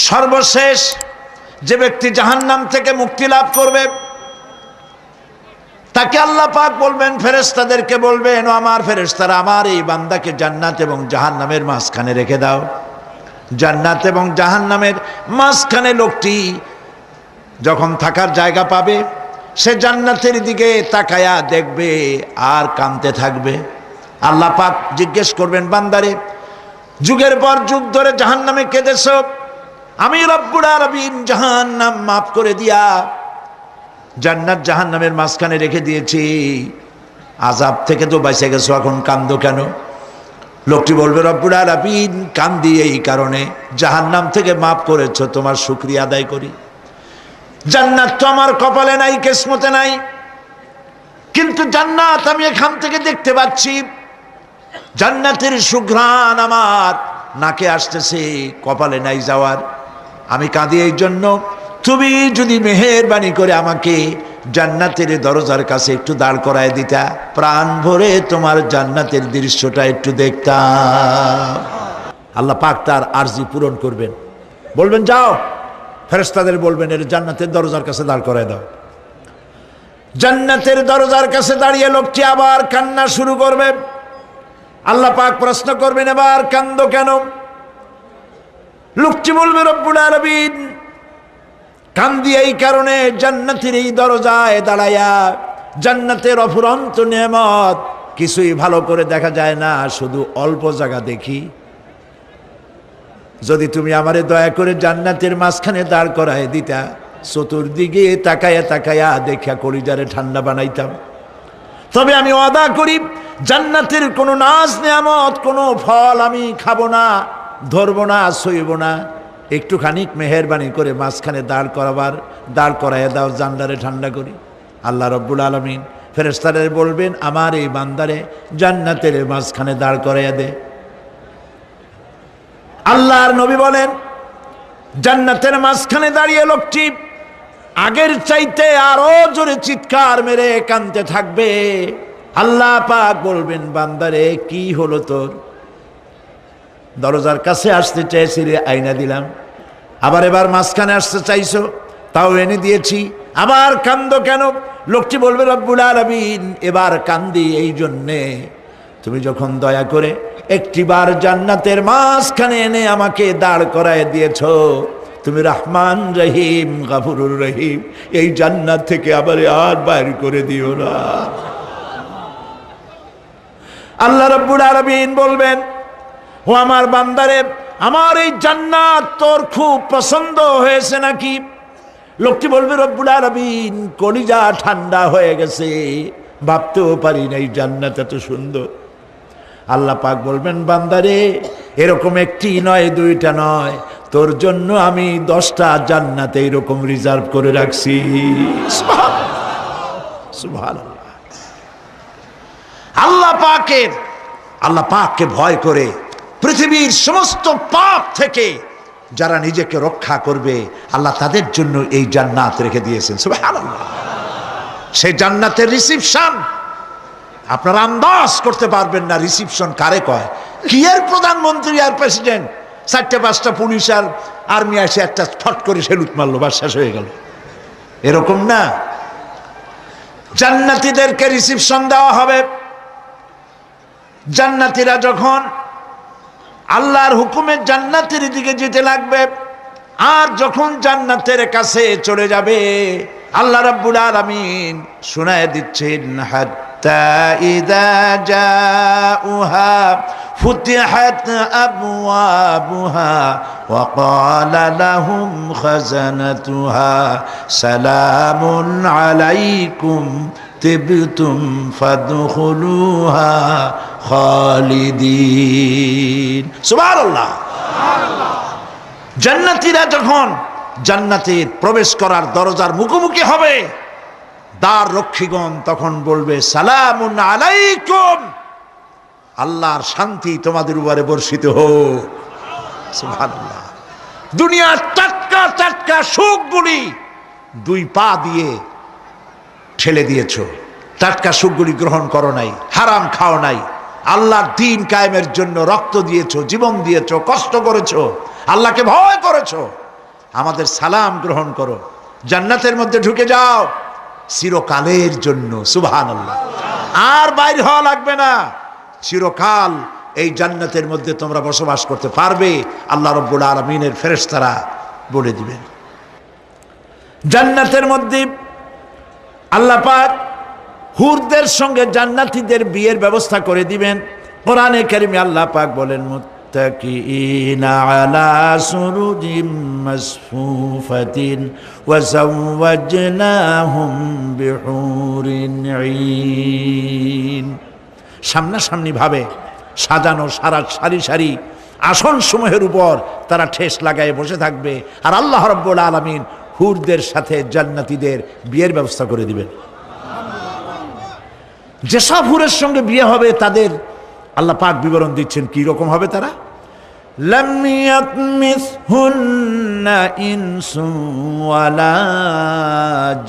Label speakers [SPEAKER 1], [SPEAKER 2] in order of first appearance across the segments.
[SPEAKER 1] সর্বশেষ যে ব্যক্তি জাহান্নাম থেকে মুক্তি লাভ করবে তাকে আল্লাহ পাক বলবেন, ফেরেশতাদেরকে বলবেন, ও আমার ফেরেশতারা, আমার এই বান্দাকে জান্নাত এবং জাহান্নামের মাঝখানে রেখে দাও। জান্নাত এবং জাহান্নামের মাঝখানে লোকটি যখন থাকার জায়গা পাবে, সে জান্নাতের দিকে তাকায়া দেখবে আর কাঁদতে থাকবে। আল্লাহ পাক জিজ্ঞেস করবেন, বান্দারে, যুগের পর যুগ ধরে জাহান্নামে কেঁদেছ, আমি রব্বুল আলামিন জাহান্নাম মাফ করে দিয়া জান্নাত জাহান্নামের মাঝখানে রেখে দিয়েছি, আযাব থেকে তো বেঁচে গেছো, এখন কান্দো কেন? লোকটি বলবে, রব্বুল আলামিন কান্দি এই কারণে, জাহান্নাম থেকে মাফ করেছো, তোমার শুকরিয়া আদায় করি। জান্নাত তো আমার কপালে নাই, কিসমতে নাই, কিন্তু জান্নাত আমি এখান থেকে দেখতে পাচ্ছি, জান্নাতের সুঘ্রাণ আমার নাকে আসতেছে, কপালে নাই যাওয়ার। আমি কাঁদি এই জন্য, তুমি যদি মেহেরবানি করে আমাকে জান্নাতের দরজার কাছে একটু দাঁড় করায় দিতা, প্রাণ ভরে তোমার জান্নাতের দৃশ্যটা একটু দেখতাম। আল্লাহ পাক তার আরজি পূরণ করবেন, বলবেন, যাও, ফেরেশতাদের বলবেন, এর জান্নাতের দরজার কাছে দাঁড় করায় দাও। জান্নাতের দরজার কাছে দাঁড়িয়ে লোকটি আবার কান্না শুরু করবে। আল্লাহ পাক প্রশ্ন করবেন, এবার কান্দো কেন? লোকটি বলবে, রব্বুল আলামিন কান্দি এই কারণে, জান্নাতের এই দরজায় দাঁড়ায়া জান্নাতের অফুরন্ত নেয়ামত কিছুই ভালো করে দেখা যায় না, শুধু অল্প জায়গা দেখি। যদি তুমি আমারে দয়া করে জান্নাতের মাঝখানে দাঁড় করায় দিতা, চতুর্দিকে তাকায়া তাকায়া দেখা কলিজারে ঠান্ডা বানাইতাম। তবে আমি ওয়াদা করি, জান্নাতের কোনো নাজ নেয়ামত, কোনো ফল আমি খাবো না, ধরবো না, সইব না। একটুখানি মেহেরবানি করে মাঝখানে দাঁড় করাইয়া দাও, জান্নারে ঠান্ডা করি। আল্লাহ রব্বুল আলামিন ফেরেশতাদের বলবেন, আমার এই বান্দারে জান্নাতের মাঝখানে দাঁড় করাইয়া দে। আল্লাহর নবী বলেন, জান্নাতের মাঝখানে দাঁড়িয়ে লোকটি আগের চাইতে আরো জোরে চিৎকার মেরে কাঁদতে থাকবে। আল্লাহ পাক বলবেন, বান্দারে, কি হলো তোর? দরজার কাছে আসতে চাইছিলে, আইনা দিলাম। এবার মাঝখানে আসতে চাইছো, তাও এনে দিয়েছি, আবার কান্দো কেন? লোকটি বলবে, রব্বুল আলামিন এবার কান্দি এই জন্যে, তুমি যখন দয়া করে একটিবার জান্নাতের মাঝখানে এনে আমাকে দাঁড় করায় দিয়েছ, তুমি রহমান রহিম গফুরুর রহিম, এই জান্নাত থেকে আবার আর বাইর করে দিও না। আল্লাহ রাব্বুল আলামিন বলবেন, ও আমার বান্দারে, আমার এই জান্নাত তোর খুব পছন্দ হয়েছে নাকি? লোকটি বলবে, রব্বুল আলামিন কলিজা ঠান্ডা হয়ে গেছে, ভাবতেও পারি না এই জান্নাত এত সুন্দর। আল্লাহ পাক বলবেন, বান্দারে, এরকম একটি নয়, দুইটা নয়, তোর জন্য আমি 10টা জান্নাত এরকম রিজার্ভ করে রাখছি। সুবহানাল্লাহ। আল্লাহ পাককে ভয় করে পৃথিবীর সমস্ত পাপ থেকে যারা নিজেকে রক্ষা করবে, আল্লাহ তাদের জন্য এই জান্নাত রেখে দিয়েছেন। সুবহানাল্লাহ। সেই জান্নাতের রিসিপশন আপনারা আন্দাজ করতে পারবেন না, রিসিপশন কারে কয়। কি এর প্রধানমন্ত্রী আর প্রেসিডেন্ট, 4-5টা পুলিশ আর আর্মি এসে একটা ফট করে সেলুট মারলো, বা শেষ হয়ে গেল, এরকম না। জান্নাতীদেরকে রিসিপশন দেওয়া হবে। জান্নাতীরা যখন আল্লাহর হুকুমে জান্নাতের দিকে যেতে লাগবে, আর যখন জান্নাতের কাছে চলে যাবে, আল্লাহ রাব্বুল আলামিন শোনায় দিচ্ছেন, হাত্তা ইযা জাউহা ফুতিহাত আবওয়াবুহা ওয়া ক্বালা লাহুম খাজানাতুহা সালামুন আলাইকুম তিবতুম ফাদখুলুহা খালিদিন। সুবহানাল্লাহ। জান্নাতীরা যখন জান্নাতে প্রবেশ করার দরজার মুখোমুখি হবে, দ্বার রক্ষীগণ তখন বলবে, সালামুন আলাইকুম, আল্লাহর শান্তি তোমাদের উপরে বর্ষিত হোক। সুবহানাল্লাহ। দুনিয়ার টাটকা টাটকা সুখগুলি 2 পা দিয়ে ঠেলে দিয়েছ, টাটকা সুখগুলি গ্রহণ করো নাই, হারাম খাও নাই, আল্লাহর দ্বীন কায়েমের জন্য রক্ত দিয়েছো, জীবন দিয়েছো, কষ্ট করেছো, আল্লাহকে ভয় করেছো। আমাদের সালাম গ্রহণ করো, জান্নাতের মধ্যে ঢুকে যাও চিরকালের জন্য। সুবহানাল্লাহ। আর বাইর হওয়া লাগবে না, চিরকাল এই জান্নাতের মধ্যে তোমরা বসবাস করতে পারবে। আল্লাহ রাব্বুল আলামিনের ফেরেশতারা বলে দিবেন। জান্নাতের মধ্যে আল্লাহ পাক হুরদের সঙ্গে জান্নাতীদের বিয়ের ব্যবস্থা করে দিবেন। কোরআনে কারিমে আল্লাহ পাক বলেন, মুত্তাকিইনা আলা সুরুজিম মাসফুফাতিন ওয়া যাওয়াজনাহুম বিহুরিন ঈন। সামনাসামনি ভাবে সাজানো সারি সারি আসন সমূহের উপর তারা ঠেস লাগায় বসে থাকবে, আর আল্লাহ রাব্বুল আলামিন হুরদের সাথে জান্নাতীদের বিয়ের ব্যবস্থা করে দিবেন। যেসব হুরের সঙ্গে বিয়ে হবে তাদের আল্লাহ পাক বিবরণ দিচ্ছেন কি রকম হবে তারা। লাম ইয়াতমিসহুন্না ইনসুন ওয়ালা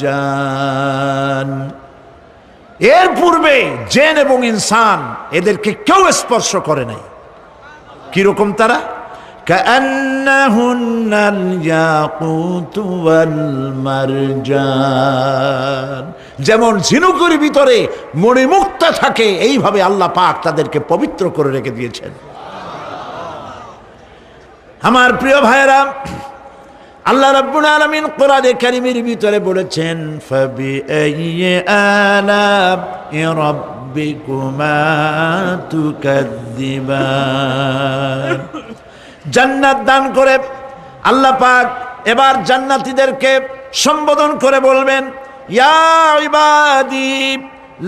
[SPEAKER 1] জান। এর পূর্বে জিন এবং ইনসান এদেরকে কেউ স্পর্শ করে নাই। কি রকম তারা? কাআন্নাহুন্নাল ইয়াকুতু ওয়াল মারজান। যেমন ঝিনুকের ভিতরে মণিমুক্তা থাকে, এইভাবে আল্লাহ পাক তাদেরকে পবিত্র করে রেখে দিয়েছেন। আমার প্রিয় ভাইরা, আল্লাহ রাব্বুল আলামিন কোরআনে কারীমের ভিতরে বলেছেন, ফাবিআইয়ি আলা'i রাব্বিকুমা তুকাযযিবান। জান্নাত দান করে আল্লাহ পাক এবার জান্নাতীদেরকে সম্বোধন করে বলবেন, ইয়া ইবাদি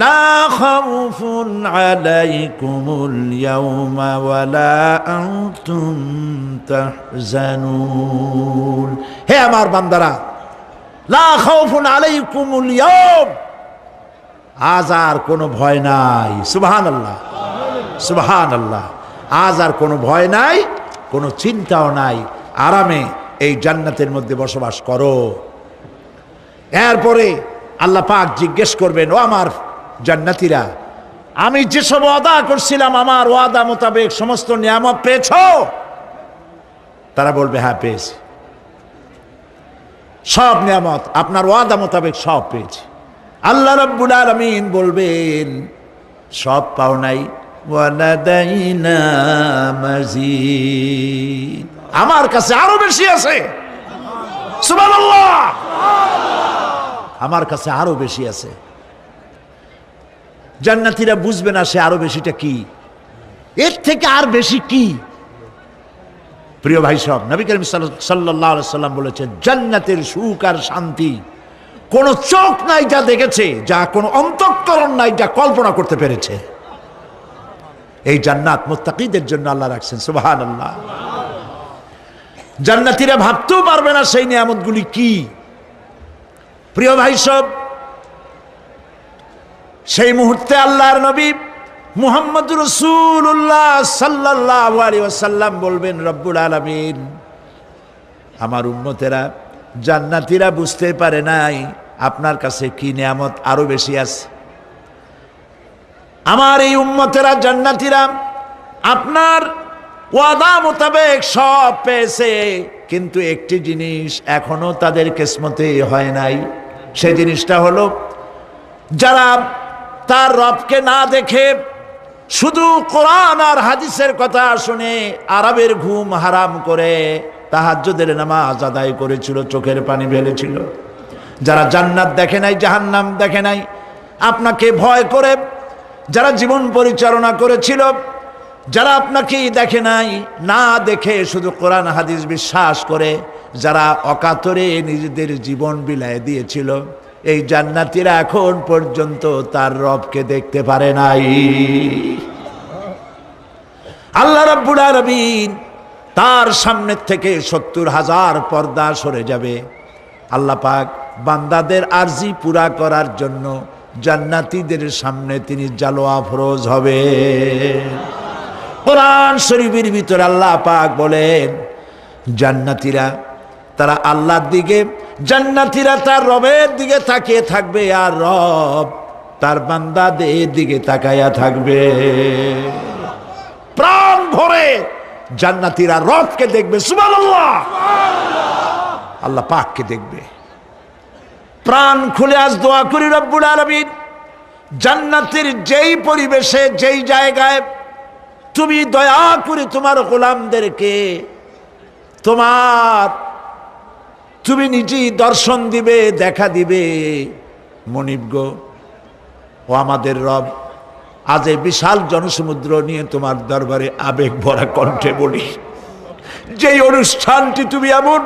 [SPEAKER 1] লা খাউফুন আলাইকুমুল ইয়াওমা ওয়ালা আনতুম তাহজানুন। হে আমার বান্দারা, লা খাউফুন আলাইকুমুল ইয়াওম, আজ আর কোনো ভয় নাই। সুবহানাল্লাহ, সুবহানাল্লাহ। আজ আর কোনো ভয় নাই, কোনো চিন্তাও নাই, আরামে এই জান্নাতের মধ্যে বসবাস করো। এরপরে আল্লাহ পাক জিজ্ঞেস করবেন, ও আমার জান্নাতীরা, আমি যেসব ওয়াদা করছিলাম আমার ওয়াদা মোতাবেক সমস্ত নিয়ামত পেয়েছো? তারা বলবে, হ্যাঁ পেয়েছি, সব নিয়ামত আপনার ওয়াদা মোতাবেক সব পেয়েছি। আল্লাহ রাব্বুল আলামিন বলবেন, সব পাও নাই, ওয়ালাদাইনা মাজিদ, আমার কাছে আরো বেশি আছে। সুবহানাল্লাহ, আমার কাছে আরো বেশি আছে। জান্নাতীরা বুঝবে না সে আরো বেশিটা কি, এর থেকে আর বেশি কি। প্রিয় ভাই সব, নবী করিম সাল্লাল্লাহু আলাইহি সাল্লাম বলেছেন, জান্নাতের সুখ আর শান্তি কোন চোখ নাই যা দেখেছে, যা কোন অন্তঃকরণ নাই যা কল্পনা করতে পেরেছে। এই জান্নাত মুত্তাকিদের জন্য আল্লাহ রাখছেন। সুবহানাল্লাহ। জান্নাতীরা ভাবতেও পারবে না সেই নিয়ামতগুলি কি। প্রিয় ভাই সব, সেই মুহূর্তে আল্লাহর নবী মুহাম্মদুর রাসূলুল্লাহ সাল্লাল্লাহু আলাইহি ওয়াসাল্লাম বলবেন, রব্বুল আলামিন, আমার উম্মতেরা জান্নাতীরা বুঝতে পারে নাই আপনার কাছে কি নিয়ামত আরো বেশি আছে। আমার এই উম্মতেরা জান্নাতীরা আপনার ওয়াদা মোতাবেক সব পেয়েছে, কিন্তু একটি জিনিস এখনো তাদের কিসমতে হয় নাই। সেই জিনিসটা হলো, যারা তার রবকে না দেখে শুধু কোরআন আর হাদিসের কথা শুনে আরবের ঘুম হারাম করে তাহাজ্জুদের নামাজ আদায় করেছিল, চোখের পানি ফেলেছিল, যারা জান্নাত দেখে নাই, জাহান্নাম দেখে নাই, আপনাকে ভয় করে যারা জীবন পরিচালনা করেছিল, যারা আপনাকে দেখে নাই, না দেখে শুধু কোরআন হাদিস বিশ্বাস করে যারা অকাতরে নিজেদের জীবন বিলায় দিয়েছিল, এই জান্নাতীরা এখন পর্যন্ত তার রবকে দেখতে পারে নাই। আল্লাহ রাব্বুল আলামিন তার সামনে থেকে ৭০,০০০ পর্দা সরে যাবে। আল্লাহ পাক বান্দাদের আরজি পুরা করার জন্য জান্নাতীদের সামনে তিনি জালোয়া ফরজ হবে। কোরআন শরীফের ভিতরে আল্লাহ পাক বলেন, জান্নাতীরা তারা আল্লাহর দিকে, জান্নাতীরা তার রবের দিকে তাকিয়ে থাকবে, আর রব তার বান্দাদের দিকে তাকায়া থাকবে। প্রাণ ভরে জান্নাতীরা রবকে দেখবে। সুবহানাল্লাহ। আল্লাহ পাককে দেখবে। প্রাণ খুলে আজ দোয়া করি রব্বুল আলামিন, জান্নাতের যেই পরিবেশে যেই জায়গায় তুমি দয়া করে তোমার গোলামদেরকে তুমি নিজেই দর্শন দিবে, দেখা দিবে। মনিব গো, ও আমাদের রব, আজ এই বিশাল জনসমুদ্র নিয়ে তোমার দরবারে আবেগ ভরা কণ্ঠে বলি, যেই অনুষ্ঠানটি তুমি এমন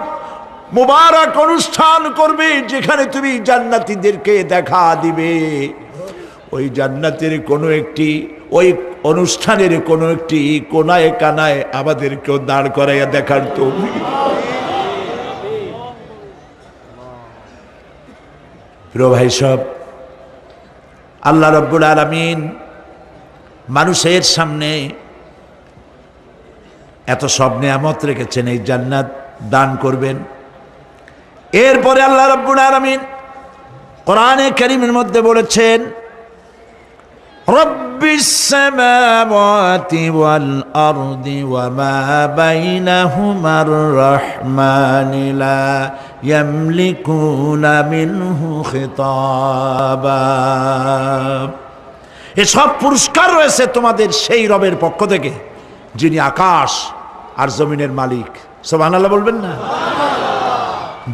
[SPEAKER 1] মুবারক অনুষ্ঠান করবে যেখানে তুমি জান্নাতীদেরকে দেখা দিবে, ওই জান্নাতের কোনো একটি, ওই অনুষ্ঠানের কোনো একটি কোনায় কানায় আমাদেরকেও দাঁড় করাইয়া দেখার তো। প্রিয় ভাই সব, আল্লাহ রাব্বুল আলামিন মানুষের সামনে এত সব নিয়ামত রেখেছেন, এই জান্নাত দান করবেন। এরপরে আল্লাহ রাব্বুল আলামিন কোরআনে কারীমের মধ্যে বলেছেন, রব্বিস সামাওয়াতি ওয়াল আরদি ওয়া মা বাইনাহুমার রহমানি লা ইয়ামলিকুনা মিনহু খিতাবা। এসব পুরস্কার রয়েছে তোমাদের সেই রবের পক্ষ থেকে যিনি আকাশ আর জমিনের মালিক। সুবহানাল্লাহ বলবেন না?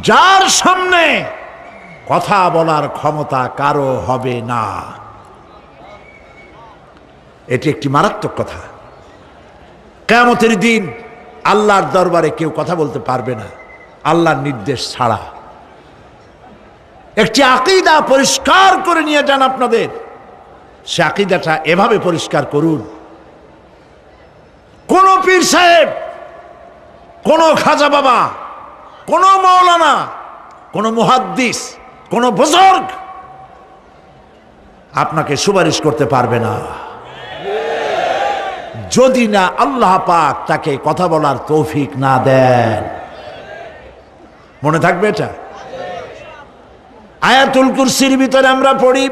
[SPEAKER 1] যার সামনে কথা বলার ক্ষমতা কারো হবে না। এটি একটি মারাত্মক কথা। কিয়ামতের দিন আল্লাহর দরবারে কেউ কথা বলতে পারবে না আল্লাহর নির্দেশ ছাড়া। একটি আকীদা পরিষ্কার করে নিয়ে যান আপনাদের, সে আকীদাটা এভাবে পরিষ্কার করুন, কোন পীর সাহেব, কোন খাজা বাবা, কোন মাওলানা, কোন মুহাদ্দিস, কোন বুজুর্গ আপনাকে সুপারিশ করতে পারবে না যদি না আল্লাহ পাক তাকে কথা বলার তৌফিক না দেন। মনে থাকবে এটা। আয়াতুল কুরসির ভিতরে আমরা পড়ি,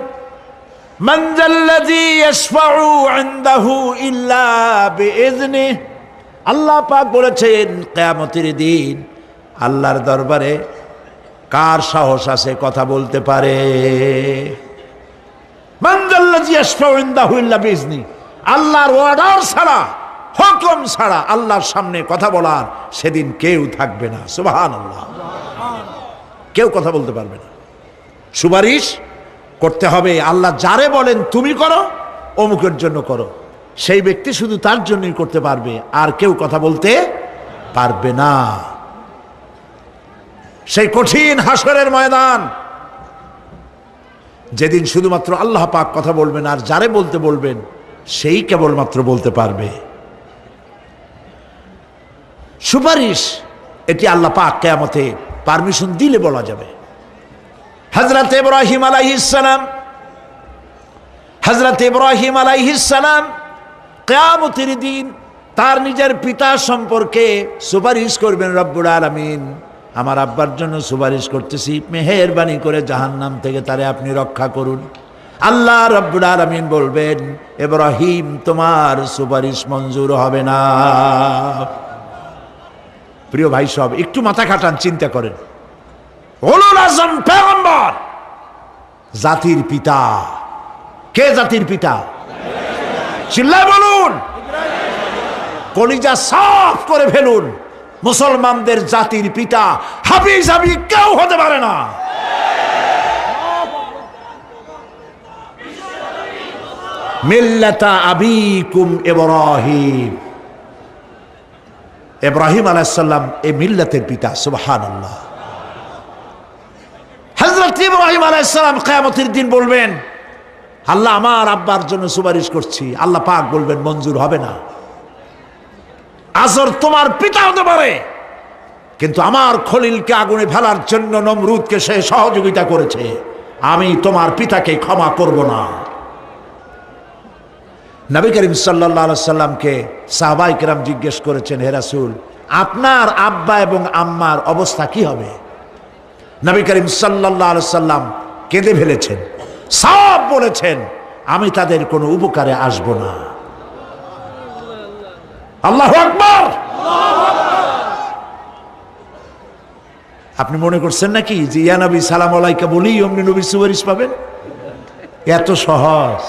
[SPEAKER 1] মান যাল্লাযী ইয়াশফাউ ইনদাহু ইল্লা বিইজনিহি। আল্লাহ পাক বলেছেন কিয়ামতের দিন আল্লাহর দরবারে কার সাহস আছে কথা বলতে পারে? মান যাল্লাযী ইয়াশফাউ ইনদাহু ইল্লা বিইজনিহি। আল্লাহর অর্ডার ছাড়া, হুকুম ছাড়া আল্লাহর সামনে কথা বলার সেদিন কেউ থাকবে না। সুবহানাল্লাহ। কেউ কথা বলতে পারবে না। সুপারিশ করতে হবে আল্লাহ যারে বলেন তুমি করো, অমুকের জন্য করো, সেই ব্যক্তি শুধু তার জন্যই করতে পারবে, আর কেউ কথা বলতে পারবে না। সেই কঠিন হাসরের ময়দান, যেদিন শুধুমাত্র আল্লাহ পাক কথা বলবেন, আর যারে বলতে বলবেন সেই কেবলমাত্র বলতে পারবে। সুপারিশ এটি আল্লাহ পাক কিয়ামতে পারমিশন দিলে বলা যাবে। হযরত ইব্রাহিম আলাইহিস সালাম কিয়ামতের দিন তার নিজের পিতা সম্পর্কে সুপারিশ করবেন, রব্বুল আলামিন আমার আব্বার জন্য সুপারিশ করতেছি, মেহেরবানি করে জাহান্নাম থেকে তারে আপনি রক্ষা করুন। আল্লাহ রব্বুল আলামিন বলবেন, ইব্রাহিম তোমার সুপারিশ মঞ্জুর হবে না। প্রিয় ভাই সব, একটু মাথা খাটান, চিন্তা করেন। উলুল আযম পয়গম্বর, জাতির পিতা। কে জাতির পিতা? চিল্লায় বলুন, কলিজা সাফ করে ফেলুন। মুসলমানদের জাতির পিতা হাফিজ হাবি কেউ হতে পারে না। মিল্লাতা আবিকুম ইব্রাহিম। ইব্রাহিম আলাইহিস সালাম এই মিল্লাতের পিতা। সুবহানাল্লাহ। হযরত ইব্রাহিম আলাইহিস সালাম কিয়ামতের দিন বলবেন, আল্লাহ আমার আব্বার জন্য সুপারিশ করছি। আল্লাহ পাক বলবেন মঞ্জুর হবে না। আজর তোমার পিতা হতে পারে, কিন্তু আমার খলিলকে আগুনে ফেলার জন্য নমরুদকে সে সহযোগিতা করেছে, আমি তোমার পিতাকে ক্ষমা করব না। নবী করিম সাল্লাল্লাহু আলাইহি সাল্লামকে সাহাবায়ে কেরাম জিজ্ঞেস করেছেন, হে রাসূল আপনার আব্বা এবং আম্মার অবস্থা কি হবে? নবী করিম সাল্লাল্লাহু আলাইহি সাল্লাম কেঁদে ফেলেছেন, সব বলেছেন আমি তাদের কোনো উপকারে আসব না। আল্লাহু আকবার। আপনি মনে করছেন নাকি যে ইয়া নবী সালাম আলাইকা বলেই অমনি নবীর সুপারিশ পাবেন? এত সহজ।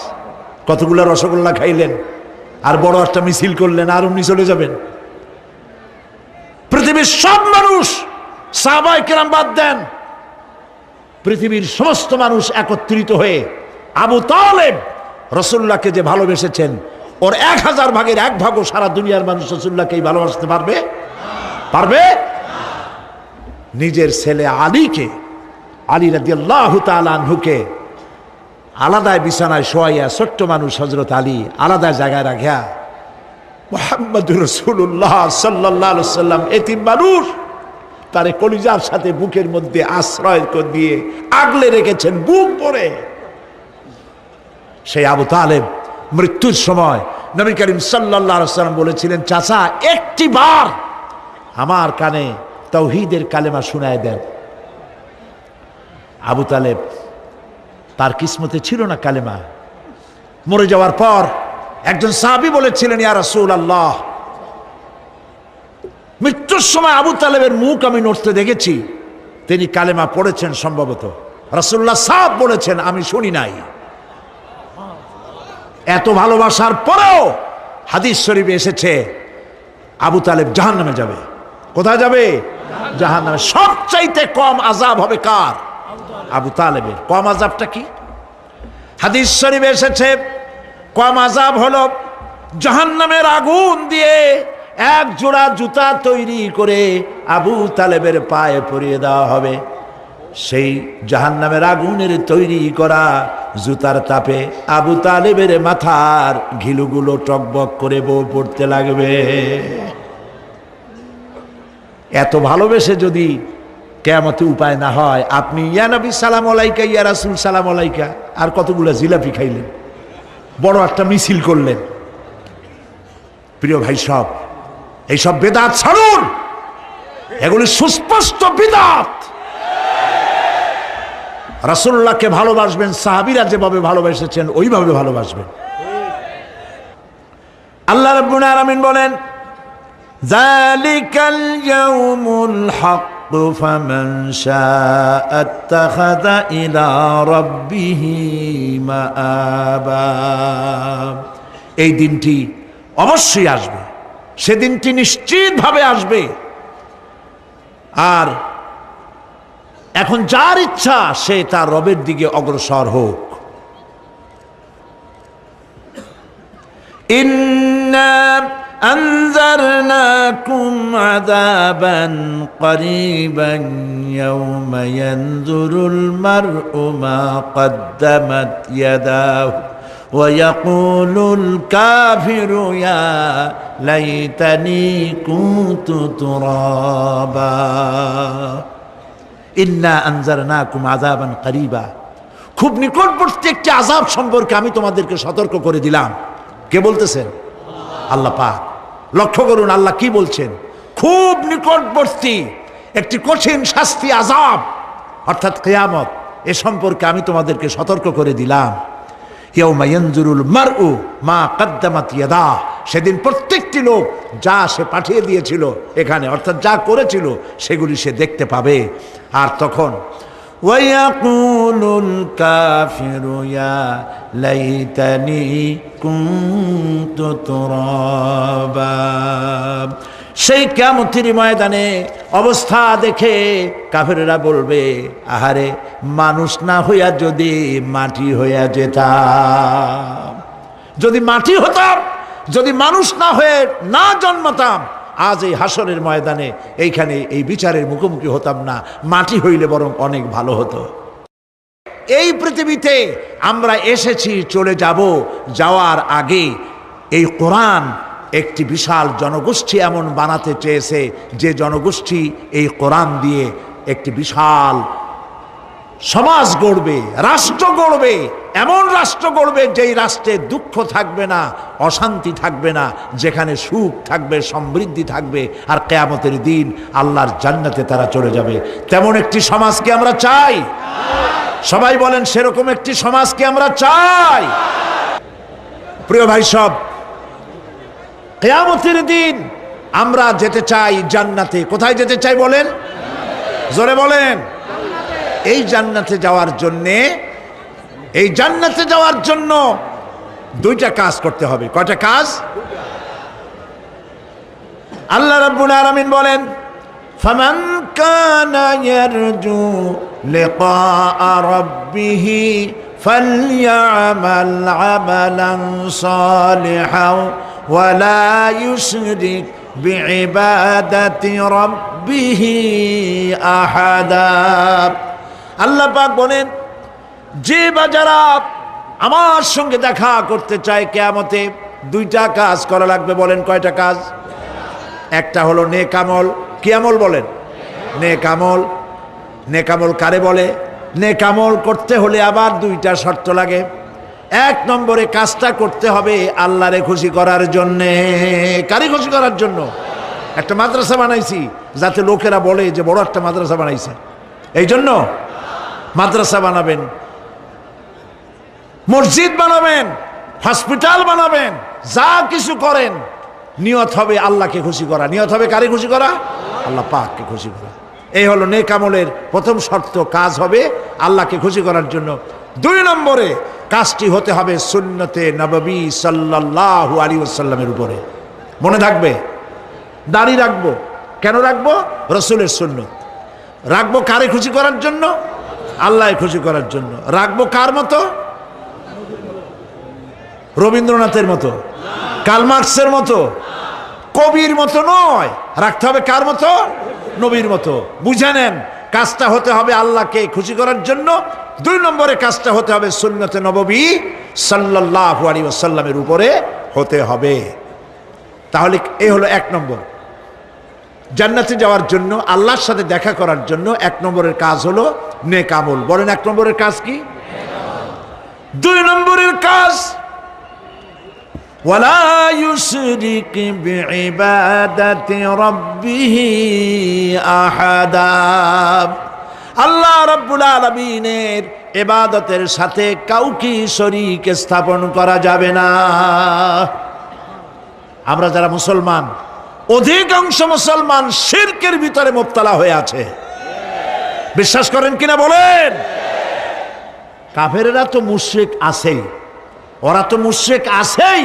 [SPEAKER 1] কতগুলা রসগোল্লা খাইলেন আর বড় একটা মিছিল করলেন আর অমনি চলে যাবেন? পৃথিবীর সব মানুষ, সাহাবায়ে কেরাম বাদ দেন, পৃথিবীর সমস্ত মানুষ একত্রিত হয়ে আবু তালেব রাসূলুল্লাহকে যে ভালোবেসেছেন, ওর 1000 ভাগের 1 ভাগও সারা দুনিয়ার মানুষ রাসূলুল্লাহকে ভালোবাসতে পারবে? পারবে? নিজের ছেলে আলীকে, আলী রাদিয়াল্লাহু তাআলা আনহুকে আলাদায় বিছানায় শোয়াইয়া, ছোট্ট মানুষ হযরত আলী আলাদা জায়গায় রাখিয়া মুহাম্মদুর রাসূলুল্লাহ সাল্লাল্লাহু আলাইহি সাল্লাম এতিম মানুষ, তারে কলিজার সাথে বুকের মধ্যে আশ্রয় করে দিয়ে আগলে রেখেছেন বুক ভরে। সেই আবু তালেব মৃত্যুর সময় নবী করিম সাল্লাল্লাহু আলাইহি সাল্লাম বলেছিলেন, চাচা একটি বার আমার কানে তাওহীদের কালেমা শোনায় দেন। আবু তালেব, তার কিসমতে ছিল না কালেমা। মরে যাওয়ার পর একজন সাহাবী বলেছিলেন, ইয়া রাসূলুল্লাহ, মৃত্যুর সময় আবু তালেবের মুখ আমি নড়তে দেখেছি, তিনি কালেমা পড়েছেন সম্ভবত। রাসূলুল্লাহ সাহেব বলেছেন, আমি শুনি নাই। এত ভালোবাসার পরেও হাদিস শরীফে এসেছে আবু তালেব জাহান্নামে যাবে। কোথায় যাবে? জাহান্নামে। সবচাইতে কম আযাব হবে কার? আবু তালেবের। কম আযাবটা কি? হাদিস শরীফে এসেছে কম আযাব হলো জাহান্নামের আগুন দিয়ে 1 জোড়া জুতা তৈরি করে আবু তালেবের পায়ে পরিয়ে দেওয়া হবে। সেই জাহান্নামের আগুনের তৈরি করা জুতার তাপে আবু তালেবের মাথার ঘিলুগুলো টকবক করে বউ পড়তে লাগবে। এত ভালোবেসে যদি কিয়ামতে উপায় না হয়, আপনি ইয়া নবী সালাম আলাইকা, ইয়া রাসূল সালাম আলাইকা, আর কতগুলো জিলাপি খাইলেন, বড় একটা মিছিল করলেন। প্রিয় ভাই সব, এইসব বেদাত ছাড়ুন, এগুলি সুস্পষ্ট বিদআত। রাসূলুল্লাহকে ভালোবাসবেন, সাহাবীরা যেভাবে ভালোবেসেছেন ওইভাবে ভালোবাসবেন। আল্লাহ রাব্বুল আলামিন বলেন, যালিকাল ইয়াউমুল হক ফামান শাআ আত্তাখাযা ইলা রাব্বিহি মাআবা। এই দিনটি অবশ্যই আসবে, সেদিনটি নিশ্চিতভাবে আসবে। আর এখন যার ইচ্ছা সে তার রবের দিকে অগ্রসর হোক। ইন্না আনজারনাকুম আযাবান করিবান ইয়াওমা ইয়ানজুরুল মার'উ মা কদ্দামাত ইয়াদাহু ওয়া ইয়াকুলুল কাফিরু ইয়া লাইতানি কুনতু তুরাবা। ইন্না আনজারনাকুম আযাবান করিবা, খুব নিকটবর্তী একটি আযাব সম্পর্কে আমি তোমাদেরকে সতর্ক করে দিলাম। কে বলতেছেন? আল্লাহ পাক। লক্ষ্য করুন আল্লাহ কি বলছেন, খুব নিকটবর্তী একটি কঠিন শাস্তি, আযাব অর্থাৎ কিয়ামত, এ সম্পর্কে আমি তোমাদেরকে সতর্ক করে দিলাম। ইয়াউমা ইয়ানজুরুল মার'উ মা কদ্দামাত ইয়াদা, সেদিন প্রত্যেকটি লোক যা সে পাঠিয়ে দিয়েছিল এখানে, অর্থাৎ যা করেছিল সেগুলি সে দেখতে পাবে। আর তখন ওয়ায়াকুলুল কাফিরু ইয়া লাইতানি কুনতু তুরাবা। সেই কিয়ামতের ময়দানে অবস্থা দেখে কাফেররা বলবে, আহারে মানুষ না হইয়া যদি মাটি হইয়া যেতাম, যদি মাটি হতাম, যদি মানুষ না হয়ে না জন্মাতাম, আজ এই হাসরের ময়দানে এইখানে এই বিচারের মুখোমুখি হতাম না, মাটি হইলে বরং অনেক ভালো হতো। এই পৃথিবীতে আমরা এসেছি, চলে যাব, যাওয়ার আগে এই কোরআন একটি বিশাল জনগোষ্ঠী এমন বানাতে চেয়েছে যে জনগোষ্ঠী এই কোরআন দিয়ে একটি বিশাল সমাজ গড়বে, রাষ্ট্র গড়বে, এমন রাষ্ট্র গড়বে যেই রাষ্ট্রে দুঃখ থাকবে না, অশান্তি থাকবে না, যেখানে সুখ থাকবে, সমৃদ্ধি থাকবে, আর কিয়ামতের দিন আল্লাহর জান্নাতে তারা চলে যাবে। তেমন একটি সমাজকে আমরা চাই। সবাই বলেন সেরকম একটি সমাজকে আমরা চাই। প্রিয় ভাই সব, কিয়ামতের দিন আমরা যেতে চাই জান্নাতে। কোথায় যেতে চাই বলেন? জোরে বলেন। এই জান্নাতে যাওয়ার জন্য দুইটা কাজ করতে হবে। কয়টা কাজ? আল্লাহ রাব্বুল আলামিন বলেন, ফামান কানা ইয়ারজু লিকাআ রাব্বিহি ফালইআমাল আমালান সালিহান ওয়া লা ইউশরিক বিইবাদাতি রাব্বিহি আহাদা। আল্লাহ পাক বলেন, যে বাজারা আমার সঙ্গে দেখা করতে চায় কিয়ামতে, দুইটা কাজ করা লাগবে। বলেন কয়টা কাজ? একটা হলো নেক আমল। কি আমল বলেন? নেক আমল। নেক আমল কারে বলে? নেক আমল করতে হলে আবার দুইটা শর্ত লাগে। এক নম্বরে কাজটা করতে হবে আল্লাহরে খুশি করার জন্যে। কারে খুশি করার জন্য? একটা মাদ্রাসা বানাইছি যাতে লোকেরা বলে যে বড় একটা মাদ্রাসা বানাইছে, এই জন্য মাদ্রাসা বানাবেন, মসজিদ বানাবেন, হসপিটাল বানাবেন, যা কিছু করেন নিয়ত হবে আল্লাহকে খুশি করা। নিয়ত হবে কারে খুশি করা? আল্লাহ পাককে খুশি করা। এই হলো নেক আমলের প্রথম শর্ত। কাজ হবে আল্লাহকে খুশি করার জন্য। দুই নম্বরে কাজটি হতে হবে সুন্নতে নববী সাল্লাল্লাহু আলাইহি ওয়াসাল্লামের উপরে। মনে থাকবে, দাড়ি রাখবো। কেন রাখবো? রসুলের সুন্নত। রাখবো কারে খুশি করার জন্য? আল্লাহ খুশি করার জন্য। রাখবো কার মতো? রবীন্দ্রনাথের মতো, কার্ল মার্কসের মতো, কবির মতো নয়। রাখতে হবে কার মতো? নবীর মতো। বুঝে নেন, কাজটা হতে হবে আল্লাহকে খুশি করার জন্য। দুই নম্বরে কাজটা হতে হবে সুন্নতে নববী সাল্লাল্লাহু আলাইহি ওয়াসাল্লামের উপরে হতে হবে। তাহলে এই হলো এক নম্বর। জান্নাতে যাওয়ার জন্য, আল্লাহর সাথে দেখা করার জন্য এক নম্বরের কাজ হলো নেক আমল। বলেন এক নম্বরের কাজ কি? দুই নম্বরের কাজ ওয়ালা ইউশরিক বিইবাদাতি রাব্বিহি আহাদা। আল্লাহ রাব্বুল আলামিনের ইবাদতের সাথে কাউকে শরীক স্থাপন করা যাবে না। আমরা যারা মুসলমান, অধিকাংশ মুসলমান শিরকের ভিতরে মুবতালা হয়ে আছে। বিশ্বাস করেন কিনা বলেন? কাফেরেরা তো মুশরিক আছেই, ওরা তো মুশরিক আছেই,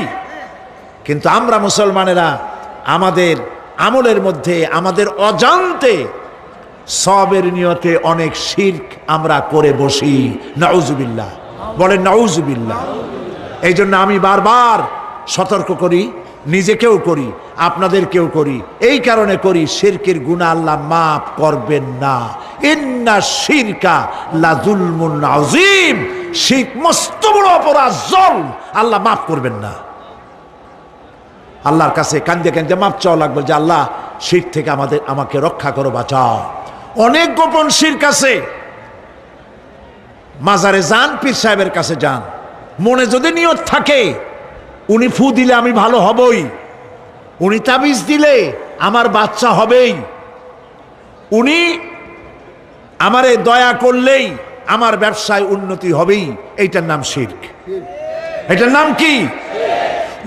[SPEAKER 1] কিন্তু আমরা মুসলমানেরা আমাদের আমলের মধ্যে আমাদের অজান্তে সবের নিয়তে অনেক শিরক আমরা করে বসি। নাউজুবিল্লাহ। বলেন নাউজুবিল্লাহ। এই জন্য আমি বারবার সতর্ক করি, নিজেকেও করি, আপনাদেরকেও করি। এই কারণে করি, শিরকের গুনাহ আল্লাহ মাফ করবেন না। ইন্না শিরকা লাযুলমুন আযীম। শিরক মস্ত বড় অপরাধ, জুলম, আল্লাহ মাফ করবেন না। আল্লাহর কাছে কান্দে কান্দে মাফ চাওয়া লাগবে যে আল্লাহ শিরক থেকে আমাকে রক্ষা করো, বাঁচাও। অনেক গোপন শিরক আছে। মাজারে যান, পীর সাহেবের কাছে যান, মনে যদি নিয়ত থাকে উনি ফু দিলে আমি ভালো হবই, উনি তাবিজ দিলে আমার বাচ্চা হবেই, উনি আমারে দয়া করলেই আমার ব্যবসায় উন্নতি হবেই, এইটার নাম শিরক। এটার নাম কি?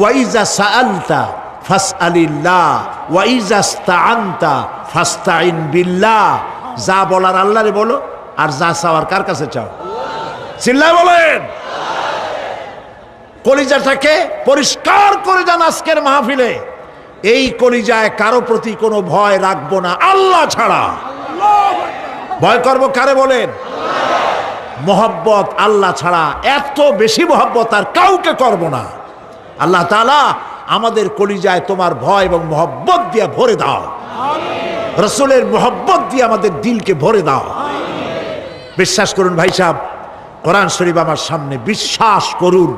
[SPEAKER 1] ওয়াইজা সাআলতা ফাসআলিল্লাহ ওয়াইজা ইসতাআনতা ফাসতাইন বিল্লাহ। যা বলার আল্লাহরে বলো, আর যা চাওয়ার কার কাছে চাও? চিল্লায় বলেন। কলিজাটাকে পরিষ্কার করে যান আজকের মাহফিলে। এই কলিজায় কারো প্রতি কোনো ভয় রাখবো না আল্লাহ ছাড়া। ভয় করবো কারে বলেন? মহব্বত আল্লাহ ছাড়া, এত বেশি মহব্বত আর কাউকে করব না। আল্লাহ তাআলা আমাদের কলিজায় তোমার ভয় এবং মহব্বত দিয়ে ভরে দাও। রসুলের মহব্বত দিয়ে আমাদের দিলকে ভরে দাও। বিশ্বাস করুন ভাই সাহেব, কোরআন শরীফ আমার সামনে, বিশ্বাস করুন,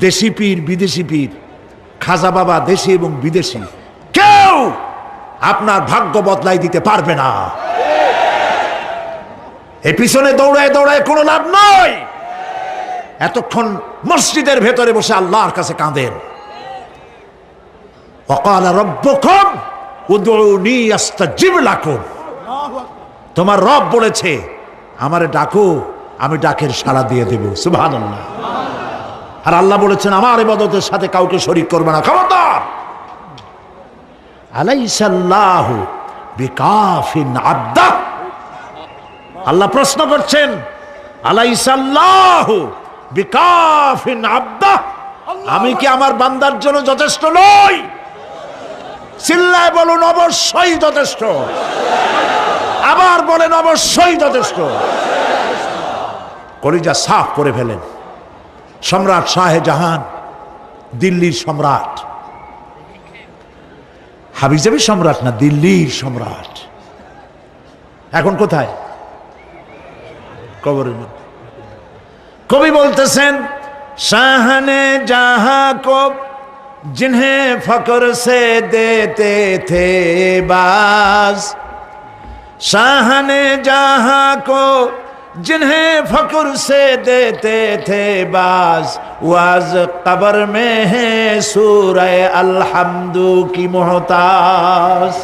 [SPEAKER 1] দেশি পীর বিদেশি পীর, খাজা বাবা দেশি এবং বিদেশি, কেউ আপনার ভাগ্য বদলাই দিতে পারবে না। এই পিছনে দৌড়ায় দৌড়ায় কোনো লাভ নয়। এতক্ষণ মসজিদের ভেতরে বসে আল্লাহর কাছে কাঁদেন। ওয়াকালা রাব্বুকুম উদউনি আস্তাজিব লাকুম। তোমার রব বলেছে আমারে ডাকো, আমি ডাকের সাড়া দিয়ে দেব। সুবহানাল্লাহ। আর আল্লাহ বলেছেন আমার ইবাদতের সাথে কাউকে শরীক করবে না। খবরদার। আলাইসাল্লাহু বিকাফিন আবদা। আল্লাহ প্রশ্ন করছেন, আলাইসাল্লাহু বিকাফিন আবদা, আমি কি আমার বান্দার জন্য যথেষ্ট নই? চিল্লায় বলুন অবশ্যই যথেষ্ট। আবার বলেন অবশ্যই যথেষ্ট। কলিজা সাফ করে ফেলেন। সম্রাট শাহজাহান, দিল্লির সম্রাট, হাবিজাবি সম্রাট না, দিল্লির সম্রাট। এখন কোথায়? কবরের মধ্যে। কবি বলতেছেন, শাহনে জাহাं को जिन्हें फक्र से देते थे बाज, शाहने जहां को जिन्हें फक्र से देते थे बाज, वाज कब्र में है सूरह अलहम्दु की मोहताज।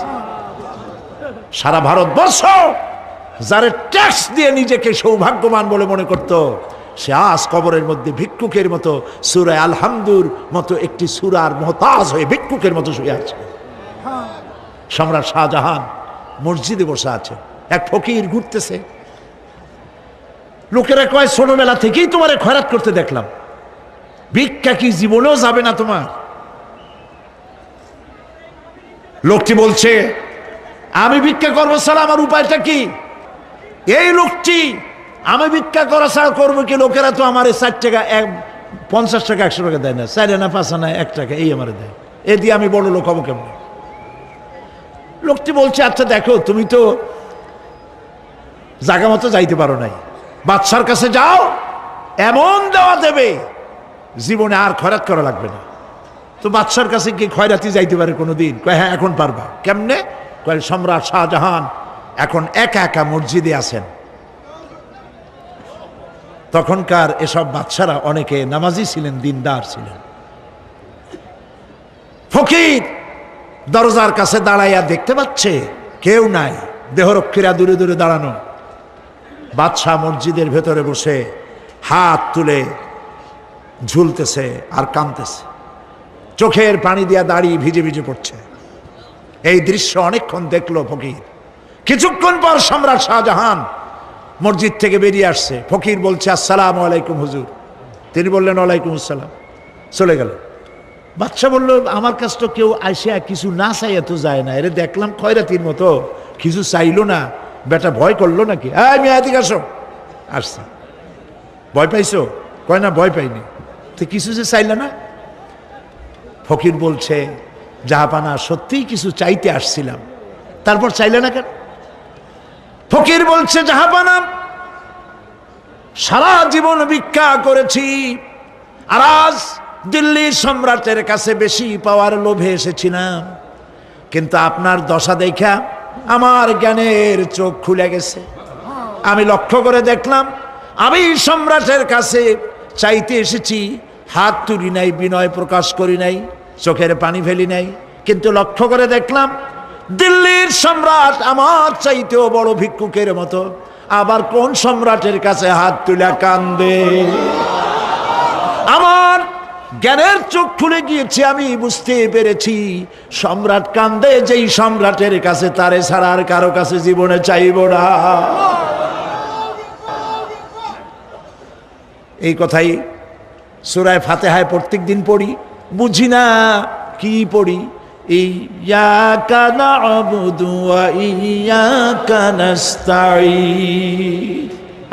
[SPEAKER 1] সারা ভারতবর্ষ যারা ট্যাক্স দিয়ে নিজেকে সৌভাগ্যবান বলে মনে করত, সে আজ কবরের মধ্যে ভিক্ষুকের মতো সূরা আলহামদুর মতো একটি সূরার মুহতাজ হয়ে ভিক্ষুকের মতো শুয়ে আছে। সম্রাট শাহজাহান মসজিদে বসে আছে, এক ফকির ঘুরতেছে। লোকেরা কয়, ছোটবেলা থেকেই তোমারে খয়রাত করতে দেখলাম, ভিক্ষা কি জীবনেও যাবে না তোমার? লোকটি বলছে, আমি ভিক্ষা করবো ছাড়া আমার উপায়টা কি? এই লোকটি, আমি ভিক্ষা করা ছাড়া করবো কি? লোকেরা তো আমার 60 টাকা, 50 টাকা, 100 টাকা দেয় না, 4 আনা 5 আনা 1 টাকা এই আমার দেয়, এ দিয়ে আমি বড় লোক হবো কেমন? লোকটি বলছে, আচ্ছা দেখো, তুমি তো জায়গা মতো যাইতে পারো নাই, বাদশার কাছে যাও, এমন দেওয়া দেবে জীবনে আর খয়রাত করা লাগবে না। তো বাদশার কাছে কি খয়রাতি যাইতে পারে কোনোদিন? কয় হ্যাঁ, এখন পারবা। কেমনে? কয়, সম্রাট শাহজাহান এখন একা একা মসজিদে আছেন। তখনকার এসব বাদশারা অনেকে নামাজি ছিলেন, দিনদার ছিলেন। ফকির দরজার কাছে দাঁড়াইয়া দেখতে পাচ্ছে কেউ নাই, দেহরক্ষীরা দূরে দূরে দাঁড়ানো। বাদশাহ মসজিদের ভেতরে বসে হাত তুলে ঝুলতেছে আর কাঁদতেছে, চোখের পানি দিয়া দাড়ি ভিজে ভিজে পড়ছে। এই দৃশ্য অনেকক্ষণ দেখলো ফকির। কিছুক্ষণ পর সম্রাট শাহজাহান মসজিদ থেকে বেরিয়ে আসছে। ফকির বলছে, আসসালামু আলাইকুম হুজুর। তিনি বললেন, ওয়ালাইকুম আসসালাম, চলে গেল। বাদশা বলল, আমার কাছ তো কেউ আইসা কিছু না চাইয়া তো যায় না, এরে দেখলাম খয়রাতির মতো কিছু চাইলো না, বেটা ভয় করলো নাকি? আমি এদিকে আসো। আসছি। ভয় পাইছো? কয় না, ভয় পাইনি। তো কিছু যে চাইলে না? ফকির বলছে, জাহাপানা, সত্যিই কিছু চাইতে আসছিলাম, তারপর চাইলে না কেন? ফকির বলছে, জাহাপানা, সারা জীবন ভিক্ষা করেছি, আর আজ দিল্লির সম্রাটের কাছে বেশি পাওয়ার লোভে এসেছিলাম, কিন্তু আপনার দশা দেখা আমার জ্ঞানের চোখ খুলে গেছে। আমি লক্ষ্য করে দেখলাম, আমি সম্রাটের কাছে চাইতে এসেছি, হাত তুলি নাই, বিনয় প্রকাশ করি নাই, চোখের পানি ফেলি নাই, কিন্তু লক্ষ্য করে দেখলাম দিল্লির সম্রাট আমার চাইতেও বড় ভিক্ষুকের মতো। আবার কোন সম্রাটের কাছে হাত তুলে কান্দে? আমার জ্ঞানের চোখ খুলে গিয়েছে, আমি বুঝতে পেরেছি সম্রাট কান্দে যেই সম্রাটের কাছে, তারে ছাড়া আর কারো কাছে জীবনে চাইব না। এই কথাই সূরা ফাতিহায় প্রত্যেক দিন পড়ি, বুঝি না কি পড়ি। ইয়াকা না'বুদু ওয়া ইয়াকা নাস্তাঈন।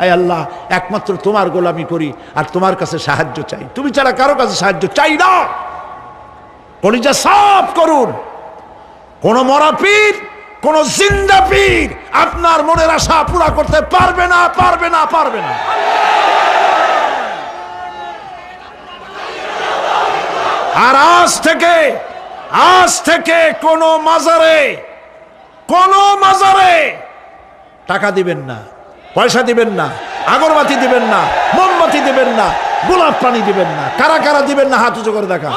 [SPEAKER 1] আয় আল্লাহ, একমাত্র তোমার গোলামি করি আর তোমার কাছে সাহায্য চাই, তুমি ছাড়া কারো কাছে সাহায্য চাই না। কলিজা সাফ করুন। কোন মরা পীর, কোন জিন্দা পীর আপনার মনের আশা পুরা করতে পারবে না, পারবে না, পারবে না। আর আজ থেকে কোন মাজারে টাকা দিবেন না, পয়সা দিবেন না, আগরবাতি দিবেন না, মোমবাতি দিবেন না, গোলাপ পানি দিবেন না। কারা কারা দিবেন না হাত উঁচু করে দেখা।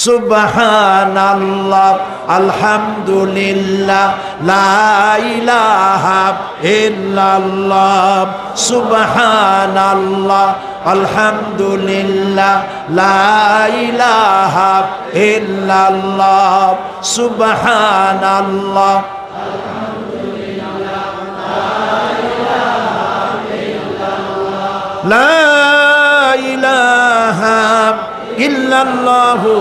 [SPEAKER 1] সুবহানাল্লাহ, আলহামদুলিল্লাহ, লা ইলাহা ইল্লাল্লাহ। সুবহানাল্লাহ, আলহামদুলিল্লাহ, লা ইলাহা ইল্লাল্লাহ। সুবহানাল্লাহ, আলহামদুলিল্লাহ, লা ইলাহা ইল্লাল্লাহু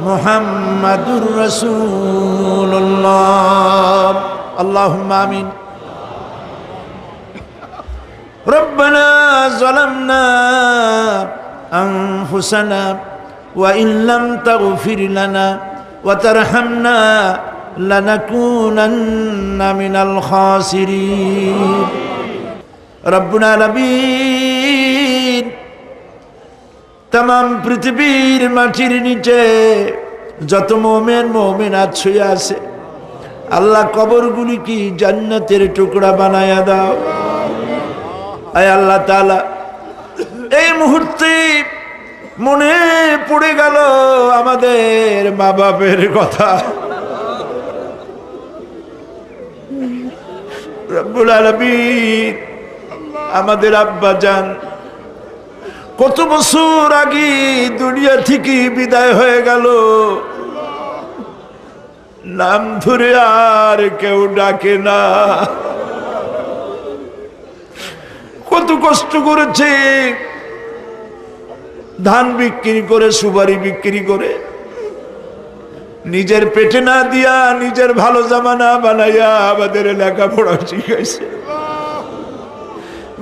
[SPEAKER 1] মুহাম্মাদুর রাসূলুল্লাহ। আল্লাহুম্মা আমিন। রব্বানা যালামনা আনফুসানা ওয়া ইন লাম তাগফির লানা ওয়া তারহামনা লানাকুনান্না মিনাল খাসিরিন। রব্বুল আলামিন, তামাম পৃথিবীর মাটির নিচে যত মুমিন মুমিনাত শুয়ে আছে, আল্লাহ কবরগুলি কি জান্নাতের টুকরা বানায়া দাও। আয় আল্লাহ তাআলা, এই মুহূর্তে মনে পড়ে গেল আমাদের মা বাপের কথা। রব্বুল আলামিন, আমাদের আব্বা জান কত বছর আগে দুনিয়া থেকে বিদায় হয়ে গেল, নাম ধরে আর কেউ ডাকে না। কত কষ্ট করেছে, ধান বিক্রি করে, সুপারি বিক্রি করে, নিজের পেটে না দিয়া নিজের ভালো জামা না বানাইয়া আমাদের লেখাপড়া শিখাইছে,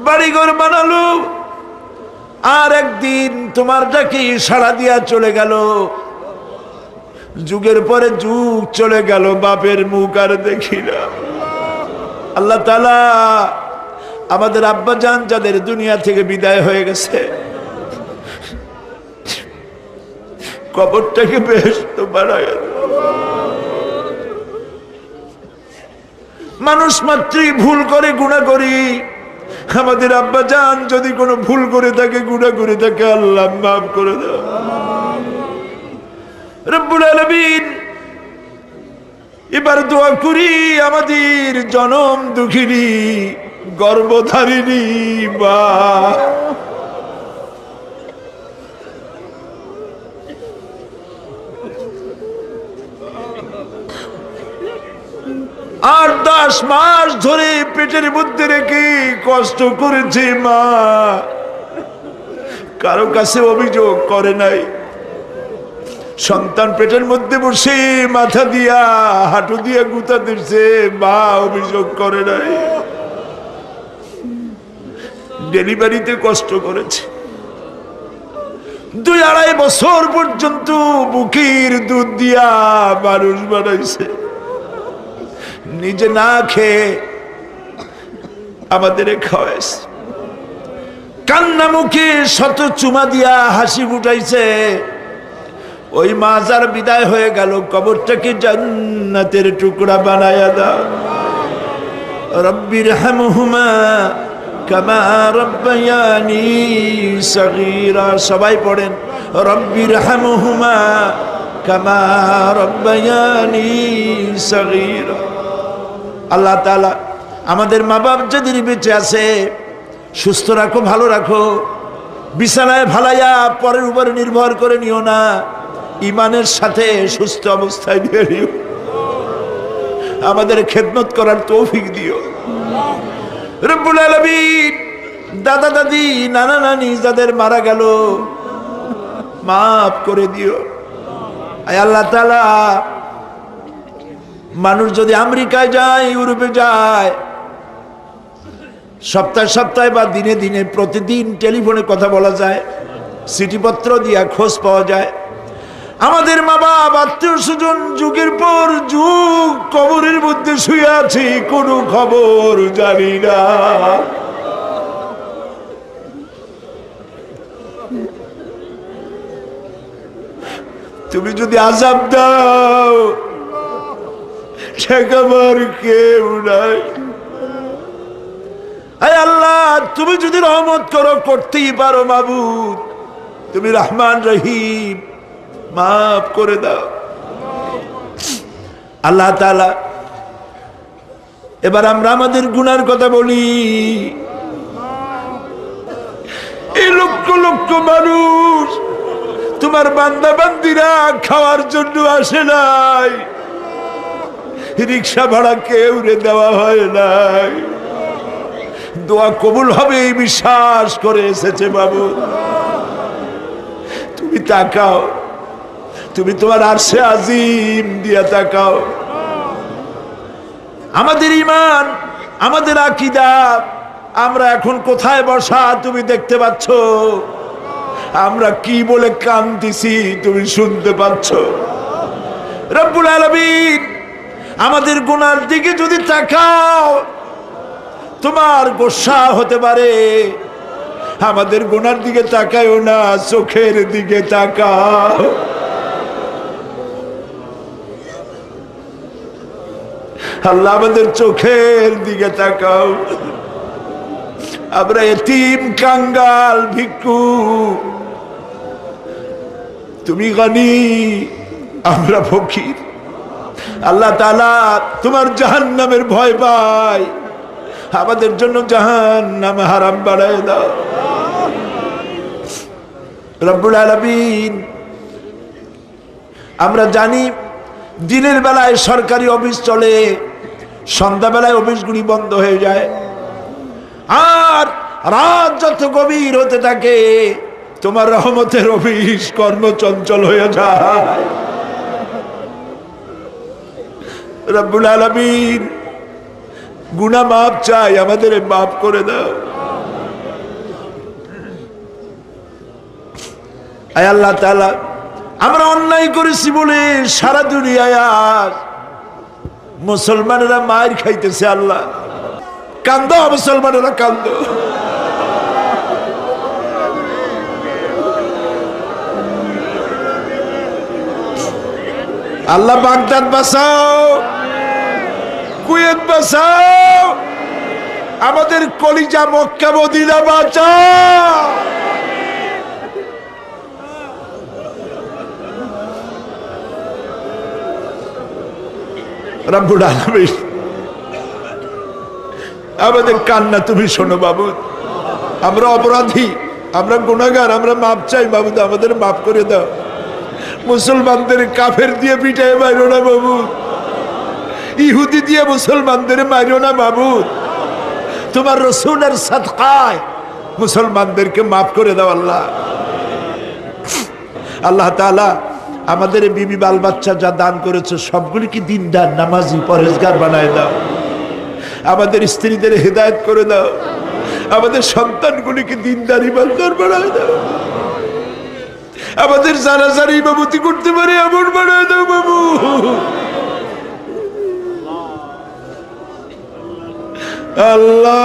[SPEAKER 1] বাড়িঘর বানালো। আর একদিন তোমার ডাকে সাড়া দিয়া চলে গেল। যুগের পরে যুগ চলে গেল, বাপের মুখ আর দেখি না। আল্লাহ তাআলা, আমাদের আব্বা জান যাদের দুনিয়া থেকে বিদায় হয়ে গেছে, কবরটাকে বেহেশত বানায়। মানুষ মাত্রই ভুল করে, গুনাহ করি। আমাদের আব্বা জান যদি কোনো ভুল করে থাকে, গুনাহ করে থাকে, আল্লাহ মাফ করে দাও। রব্বুল আলামিন, এবার দোয়া করি আমাদের জনম দুঃখিনী গর্ভধারিণী মা, আর 10 মাস ধরে পেটের মধ্যে রেখে কষ্ট করেছে মা, কারো কাছে অভিযোগ করে নাই। সন্তান পেটের মধ্যে বসে মাথা দিয়া হাঁটু দিয়া গুতা দিচ্ছে, মা অভিযোগ করে নাই। ডেলিভারিতে কষ্ট করেছে, 2-2.5 বছর পর্যন্ত বুকের দুধ দিয়া মানুষ বানাইছে, নিজে না খেয়ে আমাদের খাওয়াইছে। কান্না মুখে শত চুমা দিয়া হাসি ফুটাইছে। ওই মা যার বিদায় হয়ে গেল, কবরটাকে জান্নাতের টুকরা বানায়া দাও। রব্বির হামহুমা কামা রব্বায়ানি সগীরা। সবাই পড়েন, রব্বির হামহুমা কামা রব্বায়ানি সগীরা। আল্লাহ তাআলা, আমাদের মা বাপ যাদের বেঁচে আছে, সুস্থ রাখো, ভালো রাখো। বিছানায় ভালাইয়া পরের উপরে নির্ভর করে নিও না, ইমানের সাথে সুস্থ অবস্থায় নিয়ে নিও। আমাদের খেদমত করার তৌফিক দিও রব্বুল আলামিন। দাদা দাদি, নানা নানি যাদের মারা গেল, মাফ করে দিও। আয় আল্লাহ তাআলা, মানুষ যদি আমেরিকায় যায়, ইউরোপে যায়, সপ্তাহে সপ্তাহে বা দিনে দিনে প্রতিদিন টেলিফোনে কথা বলা যায়, চিঠিপত্র দিয়া খোঁজ পাওয়া যায়। আমাদের মা বাপ, আত্মীয় স্বজন যুগের পর যুগ কবরের মধ্যে শুয়ে আছে, কোনো খবর জানি না। তুমি যদি আযাব দাও, ঠেকাবার কেউ নাই। আয় আল্লাহ, তুমি যদি রহমত করো, করতেই পারো মাবুদ, তুমি রহমান রহিম, মাফ করে দাও। আল্লাহ তাআলা, এবার আমরা আমাদের গুনার কথা বলি। এই লক্ষ লক্ষ মানুষ তোমার বান্দা বান্দিরা খাওয়ার জন্য আসে নাই, রিক্সা ভাড়া কেউ রে দেওয়া হয় নাই, দোয়া কবুল হবে এই বিশ্বাস করে এসেছে বাবু। তুমি তাকাও, তুমি তোমার আরশে আজিম দিয়া তাকাও। আমাদের ঈমান, আমাদের আকীদা, আমরা এখন কোথায় বসা তুমি দেখতে পাচ্ছ। আমরা কি বলে কাঁদতেছি তুমি শুনতে পাচ্ছ। রব্বুল আলামিন আমাদের গুনার দিকে যদি তাকাও তোমার গোসা হতে পারে। আমাদের গুনার দিকে তাকায়ও না, চোখের দিকে তাকাও। আল্লাহ আমাদের চোখের দিকে তাকাও। আমরা এতিম, কাঙ্গাল, ভিক্ষু, তুমি গনি, আমরা ফকির। আল্লাহ তাআলা তোমার জাহান্নামের ভয় পাই, আমাদের জন্য জাহান্নাম হারাম বানায় দাও। রব্বুল আলামিন আমরা জানি দিনের বেলায় সরকারি অফিস চলে, সন্ধ্যাবেলায় অফিসগুলি বন্ধ হয়ে যায়, আর রাত যত গভীর হতে থাকে তোমার রহমতের অফিস কর্মচঞ্চল হয়ে যায়। রব্বুল আলামিন গুনাহ মাফ চাই, আমাদের মাফ করে দাও। আয় আল্লাহ তাআলা, আমরা অন্যায় করেছি বলে সারা দুনিয়ায় আজ মুসলমানেরা মার খাইতেছে। আল্লাহ কান্দো, মুসলমানেরা কান্দো। আল্লাহ বাগদাদ বাঁচাও, কুয়েত বাঁচাও, আমাদের কলিজা মক্কা মদিনা বাঁচাও। রব্বুল আলামিন আমাদের কান্না তুমি শোনো বাবু। আমরা অপরাধী, আমরা গুনাহগার, আমরা মাপ চাই বাবু, আমাদের মাফ করে দাও। মুসলমানদের কাফের দিয়ে পিটায় মারো না বাবু, ইহুদি দিয়ে মুসলমানদের মারো না বাবু। তোমার রাসূলের সাদকায় মুসলমানদেরকে মাফ করে দাও আল্লাহ। আল্লাহ তাআলা আমাদের বিবি বাল বাচ্চা যা দান করেছে সবগুলিকে দিনদার, নামাজি, পরহেজগার বানায় দাও। আমাদের স্ত্রীদের হেদায়েত করে দাও, আমাদের সন্তানগুলিকে দিনদার, ইমানদার বানায় দাও। আমাদের জানাজার ইমামতি করতে পারে এমন বানায় দাও বাবু। আল্লাহ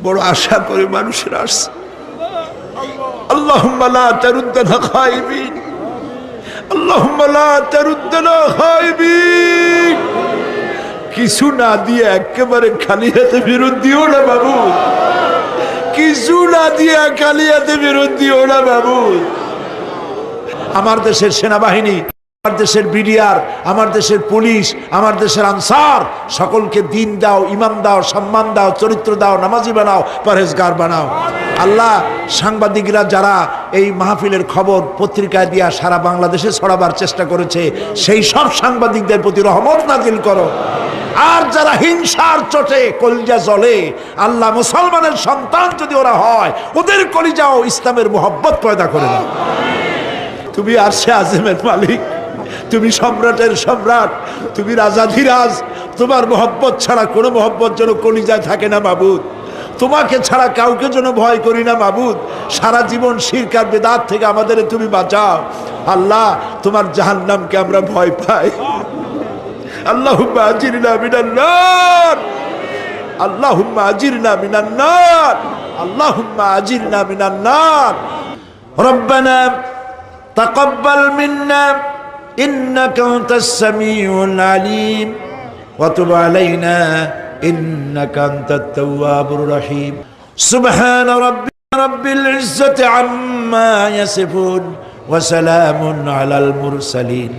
[SPEAKER 1] বড় আশা করে মানুষের আসছে। আল্লাহুম্মা লা তারুদ্দানা খাইবিন, আল্লাহুম্মা লা তারুদ্দানা খাইবিন। কিছু না দিয়ে একেবারে খালি হাতে ফেরত দিও না বাবু, কিছু না দিয়ে খালি হাতে ফেরত দিও না বাবু। আমার দেশের সেনাবাহিনী, আমার দেশের বিডিআর, আমার দেশের পুলিশ, আমার দেশের আনসার সকলকে দিন দাও, ইমান দাও, সম্মান দাও, চরিত্র দাও, নামাজি বানাও, পরহেজগার বানাও। আল্লাহ সাংবাদিকরা যারা এই মাহফিলের খবর পত্রিকায় দিয়া সারা বাংলাদেশে ছড়াবার চেষ্টা করেছে, সেই সব সাংবাদিকদের প্রতি রহমত নাজিল করো। আর যারা হিংসার চোটে কলিজা জ্বলে, আল্লাহ মুসলমানের সন্তান যদি ওরা হয়, ওদের কলিজাও ইসলামের মোহব্বত পয়দা করে দাও। তুমি আরশে আযমের মালিক, তুমি সম্রাটের সম্রাট, তুমি রাজাধিরাজ। তোমার মোহব্বত ছাড়া কোনো মোহব্বত যেন কলিজায় থাকে না মাবুদ। তোমাকে ছাড়া কাউকে যেন ভয় করি না মাবুদ। সারা জীবন শিরক আর বিদআত থেকে আমাদের তুমি বাঁচাও আল্লাহ। তোমার জাহান্নামকে আমরা ভয় পাই। আল্লাহুম্মা আজিরনা মিনান নার, আল্লাহুম্মা আজিরনা মিনান নার, আল্লাহুম্মা আজিরনা মিনান নার। রব্বানা তাকাব্বাল মিন্না ইন্নাকা আনতাস সামিউল আলিম ওয়া তুব আলাইনা ইন্নাকা আনতাত তাওয়াবুর রহিম। সুবহানা রাব্বিকা রাব্বিল ইজ্জাতি আম্মা ইয়াসিফুন ওয়া সালামুন আলাল মুরসালিন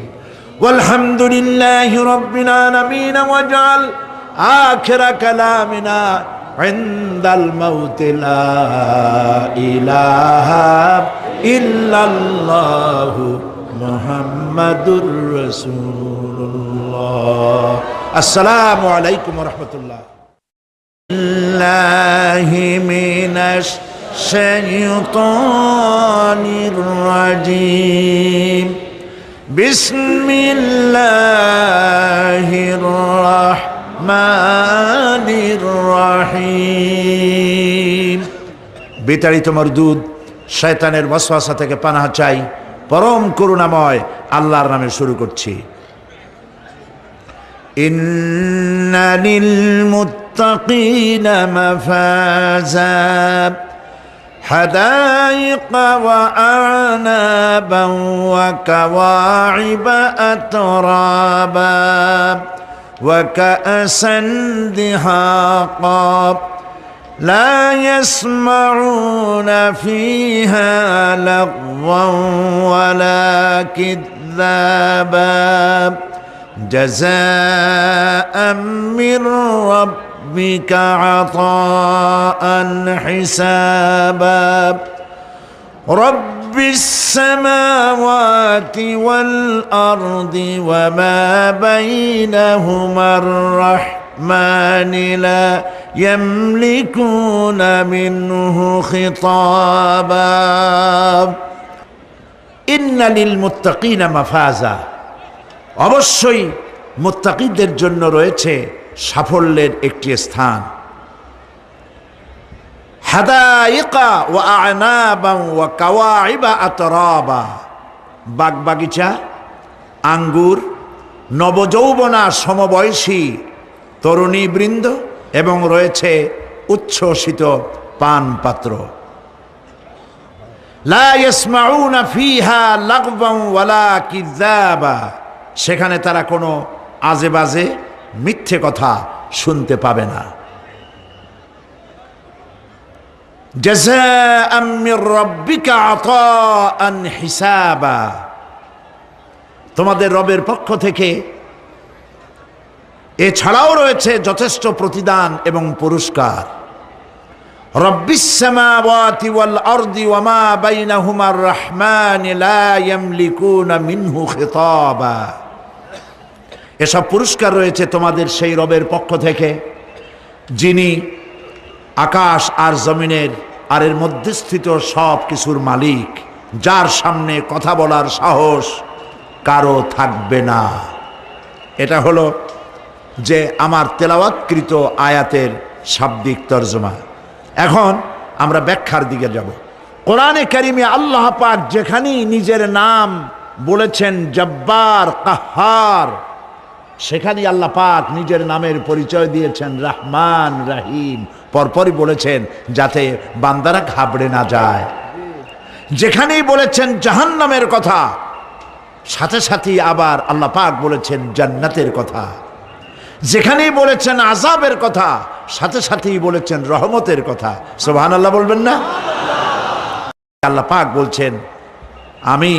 [SPEAKER 1] ওয়ালহামদুলিল্লাহি রাব্বিল আলামিন। ওয়াজআল আখিরা কালামিনা ইনদাল মাউত লা ইলাহা ইল্লাল্লাহু মুহাম্মাদুর রাসূলুল্লাহ। আসসালামু আলাইকুম ওয়া রাহমাতুল্লাহ। বিল্লাহি মিনাশ শাইতানির রাজিম। বিসমিল্লাহির রাহমানির রাহিম। বিতাড়িত মরদুদ শয়তানের ওয়াসওয়াসা থেকে পানাহ চাই পরম করুণাময় আল্লাহর নামে শুরু করছি। ইন্না লিল মুত্তাকিনা মাফাজা হাদাইকা ওয়া আনাবা ওয়া কাওয়াইবা আতরাবা ওয়া কাআসান দিহাকা لا يسمعون فيها لغوا ولا كذابا جزاء من ربك عطاء حسابا رب السماوات والأرض وما بينهما الرحمن لا يملكون منه خطابا إن للمتقين مفازا অবশ্যই মুত্তাকিদের জন্য রয়েছে সাফল্যের একটি স্থান। হাদাইকা ওয়া আনাবা ওয়া কাওয়াইবা আতরাবা, বাগবাগিচা, আঙ্গুর, নবযৌবনা সমবয়সী তরুণী বৃন্দ এবং রয়েছে উচ্ছ্বসিত পান পাত্র। লা ইয়াসমাউনা ফিহা লাগওয়ান ওয়ালা কিযাবা, সেখানে তারা কোনো আজে বাজে মিথ্যে কথা শুনতে পাবে না। জাযাআম মির রাব্বিকা আতাআন হিসাবা, তোমাদের রবের পক্ষ থেকে এছাড়াও রয়েছে যথেষ্ট প্রতিদান এবং পুরস্কার। রব্বিস সামাওয়াতি ওয়াল আরদি ওয়া মা বাইনাহুমার রাহমান লা ইয়ামলিকুনা মিনহু খিতাবা, এসব পুরস্কার রয়েছে তোমাদের সেই রবের পক্ষ থেকে যিনি আকাশ আর জমিনের আর এর মধ্যস্থিত সব কিছুর মালিক, যার সামনে কথা বলার সাহস কারো থাকবে না। এটা হলো যে আমার তেলাওয়াতকৃত আয়াতের শাব্দিক তরজমা। এখন আমরা ব্যাখ্যার দিকে যাব। কোরআনে কারিমে আল্লাহ পাক যেখানেই নিজের নাম বলেছেন জব্বার, কাহ্হার, সেখানেই আল্লাহ পাক নিজের নামের পরিচয় দিয়েছেন রহমান, রহিম, পরপরই বলেছেন যাতে বান্দারা ঘাবড়ে না যায়। যেখানেই বলেছেন জাহান্নামের কথা, সাথে সাথেই আবার আল্লাহ পাক বলেছেন জান্নাতের কথা। যেখানেই বলেছেন আযাবের কথা, সাথে সাথেই বলেছেন রহমতের কথা। সুবহানাল্লাহ বলবেন না? আল্লাহ পাক বলছেন আমি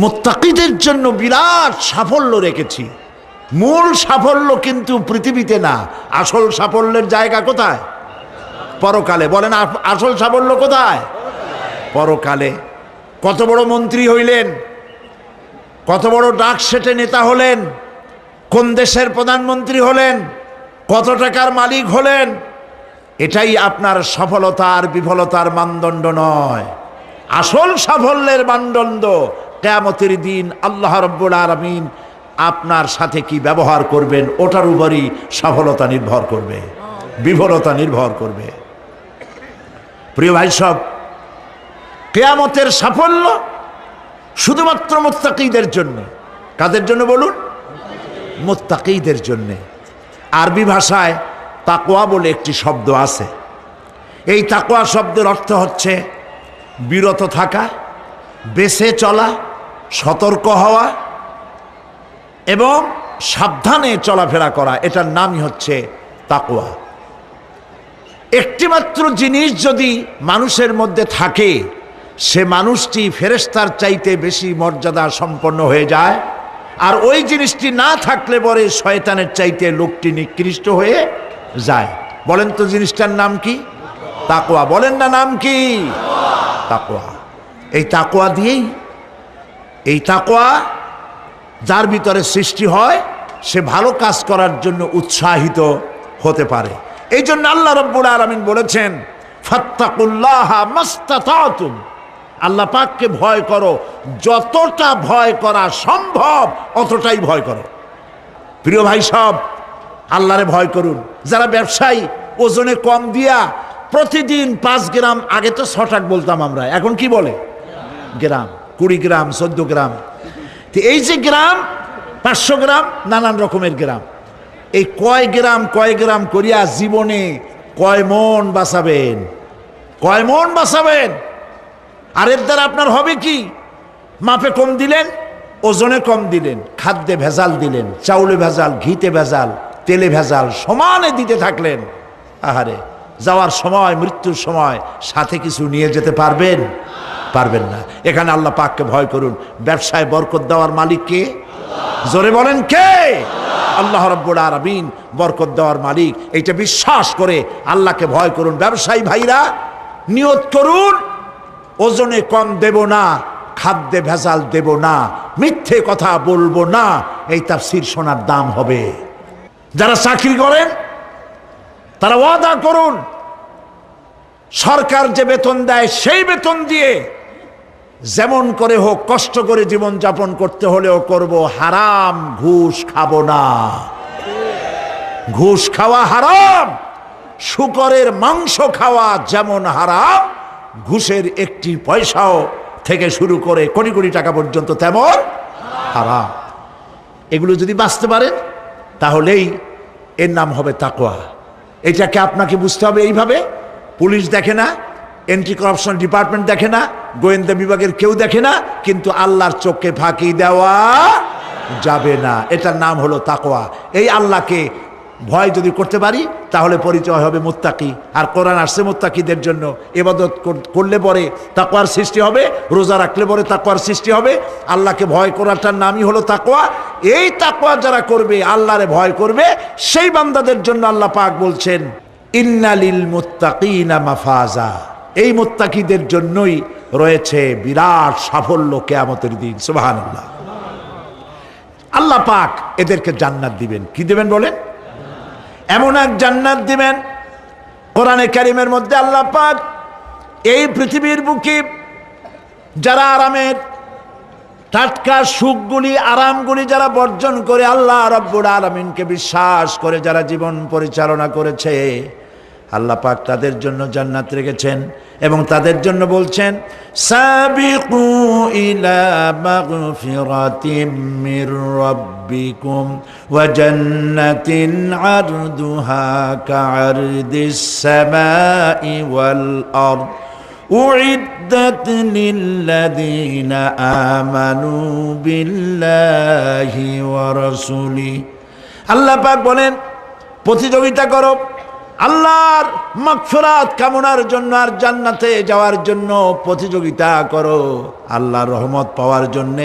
[SPEAKER 1] মুত্তাকিদের জন্য বিরাট সাফল্য রেখেছি। মূল সাফল্য কিন্তু পৃথিবীতে না, আসল সাফল্যের জায়গা কোথায়? পরকালে। বলেন আসল সাফল্য কোথায়? পরকালে। কত বড় মন্ত্রী হইলেন, কত বড় ডাক সেটে নেতা হলেন, কোন দেশের প্রধানমন্ত্রী হলেন, কত টাকার মালিক হলেন, এটাই আপনার সফলতার বিফলতার মানদণ্ড নয়। আসল সাফল্যের মানদণ্ড কিয়ামতের দিন আল্লাহ রাব্বুল আলামিন আপনার সাথে কি ব্যবহার করবেন, ওটার উপরই সফলতা নির্ভর করবে, বিফলতা নির্ভর করবে। প্রিয় ভাই সব, কিয়ামতের সাফল্য শুধুমাত্র মুত্তাকিদের জন্য। কাদের জন্য বলুন? মুত্তাকিদের জন্য। আরবি ভাষায় তাকওয়া বলে একটি শব্দ আছে। এই তাকওয়া শব্দের অর্থ হচ্ছে বিরত থাকা, বেঁচে চলা, সতর্ক হওয়া এবং সাবধানে চলাফেরা করা, এটার নামই হচ্ছে তাকওয়া। একটিমাত্র জিনিস যদি মানুষের মধ্যে থাকে, সে মানুষটি ফেরেশতার চাইতে বেশি মর্যাদা সম্পন্ন হয়ে যায়, আর ওই জিনিসটি না থাকলে পরে শয়তানের চাইতে লোকটি নিকৃষ্ট হয়ে যায়। বলেন তো জিনিসটার নাম কি? তাকওয়া। বলেন না নাম কি? তাকওয়া। এই তাকওয়া দিয়েই, এই তাকওয়া যার ভিতরে সৃষ্টি হয়, সে ভালো কাজ করার জন্য উৎসাহিত হতে পারে। এই জন্য আল্লাহ রাব্বুল আলামিন বলেছেন, ফাত্তাকুল্লাহা মাস্তাতাতুম, আল্লাহ পাককে ভয় করো, যতটা ভয় করা সম্ভব অতটাই ভয় করো। প্রিয় ভাই সব, আল্লাহরে ভয় করুন। যারা ব্যবসায়ী ওজনে কম দিয়া প্রতিদিন 5 গ্রাম, আগে তো 6 টাকা বলতাম আমরা, এখন কি বলে গ্রাম, 20 গ্রাম 14 গ্রাম, তো এই যে গ্রাম 500 গ্রাম নানান রকমের গ্রাম, এই কয় গ্রাম করিয়া জীবনে কয় মন বাঁচাবেন, কয় মন বাঁচাবেন? আর এর দ্বারা আপনার হবে কি? মাপে কম দিলেন, ওজনে কম দিলেন, খাদ্যে ভেজাল দিলেন, চাউলে ভেজাল, ঘিতে ভেজাল, তেলে ভেজাল, সমানে দিতে থাকলেন। আহারে, যাওয়ার সময়, মৃত্যুর সময় সাথে কিছু নিয়ে যেতে পারবেন? পারবেন না। এখানে আল্লাহ পাককে ভয় করুন। ব্যবসায় বরকত দেওয়ার মালিক কে? জোরে বলেন কে? আল্লাহ রাব্বুল আলামিন বরকত দেওয়ার মালিক। এইটা বিশ্বাস করে আল্লাহকে ভয় করুন। ব্যবসায়ী ভাইরা নিয়ত করুন, ওজনে কম দেব না, খাদ্যে ভেজাল দেব না, মিথ্যে কথা বলবো না, এই তাফসীর শোনার দাম হবে। যারা চাকরি করেন তারা ওয়াদা করুন, সরকার যে বেতন দেয় সেই বেতন দিয়ে যেমন করে হোক কষ্ট করে জীবন যাপন করতে হলেও করব, হারাম ঘুষ খাবো না। ঘুষ খাওয়া হারাম, শূকরের মাংস খাওয়া যেমন হারাম, ঘুষের একটি পয়সাও থেকে শুরু করে কোটি কোটি টাকা পর্যন্ত তেমন হারাম। এগুলো যদি বাঁচতে পারেন তাহলেই এর নাম হবে তাকওয়া। এটাকে আপনাকে বুঝতে হবে এইভাবে। পুলিশ দেখে না, এন্টি করাপশন ডিপার্টমেন্ট দেখে না, গোয়েন্দা বিভাগের কেউ দেখে না, কিন্তু আল্লাহর চোখে ফাঁকি দেওয়া যাবে না। এটার নাম হলো তাকওয়া। এই আল্লাহকে ভয় যদি করতে পারি তাহলে পরিচয় হবে মুত্তাকি। আর কোরআন আসছে মুত্তাকিদের জন্য। ইবাদত করলে পরে তাকওয়ার সৃষ্টি হবে, রোজা রাখলে পরে তাকওয়ার সৃষ্টি হবে। আল্লাহকে ভয় করাটার নামই হলো তাকওয়া। এই তাকওয়া যারা করবে, আল্লাহরে ভয় করবে, সেই বান্দাদের জন্য আল্লাহ পাক বলছেন, ইন্নালিল মুত্তাকিনা মাফাজা, এই মুত্তাকিদের জন্যই রয়েছে বিরাট সাফল্য কিয়ামতের দিন। সুবহানাল্লাহ। আল্লাহ পাক এদেরকে জান্নাত দিবেন। কি দিবেন বলেন? এমন এক জান্নাত দিবেন, কোরআনে কারীমের মধ্যে আল্লাহ পাক এই পৃথিবীর বুকে যারা আরামের টাটকা সুখগুলি, আরামগুলি যারা বর্জন করে আল্লাহ রাব্বুল আলামিনকে বিশ্বাস করে যারা জীবন পরিচালনা করেছে, আল্লাহ পাক তাদের জন্য জান্নাত রেখেছেন। এবং তাদের জন্য বলছেন, সাবিকু ইলা মাগফিরাতিম মির রাব্বিকুম ওয়া জান্নাতিন আরদুহা কাআরদিস সামাই ওয়াল আরদ উইদ্দাত লিল্লাযীনা আমানু বিল্লাহি ওয়া রাসূলিহি। আল্লাহ পাক বলেন, প্রতিযোগিতা করো আল্লাহর মাগফিরাত কামনার জন্য আর জান্নাতে যাওয়ার জন্য প্রতিযোগিতা করো। আল্লাহর রহমত পাওয়ার জন্য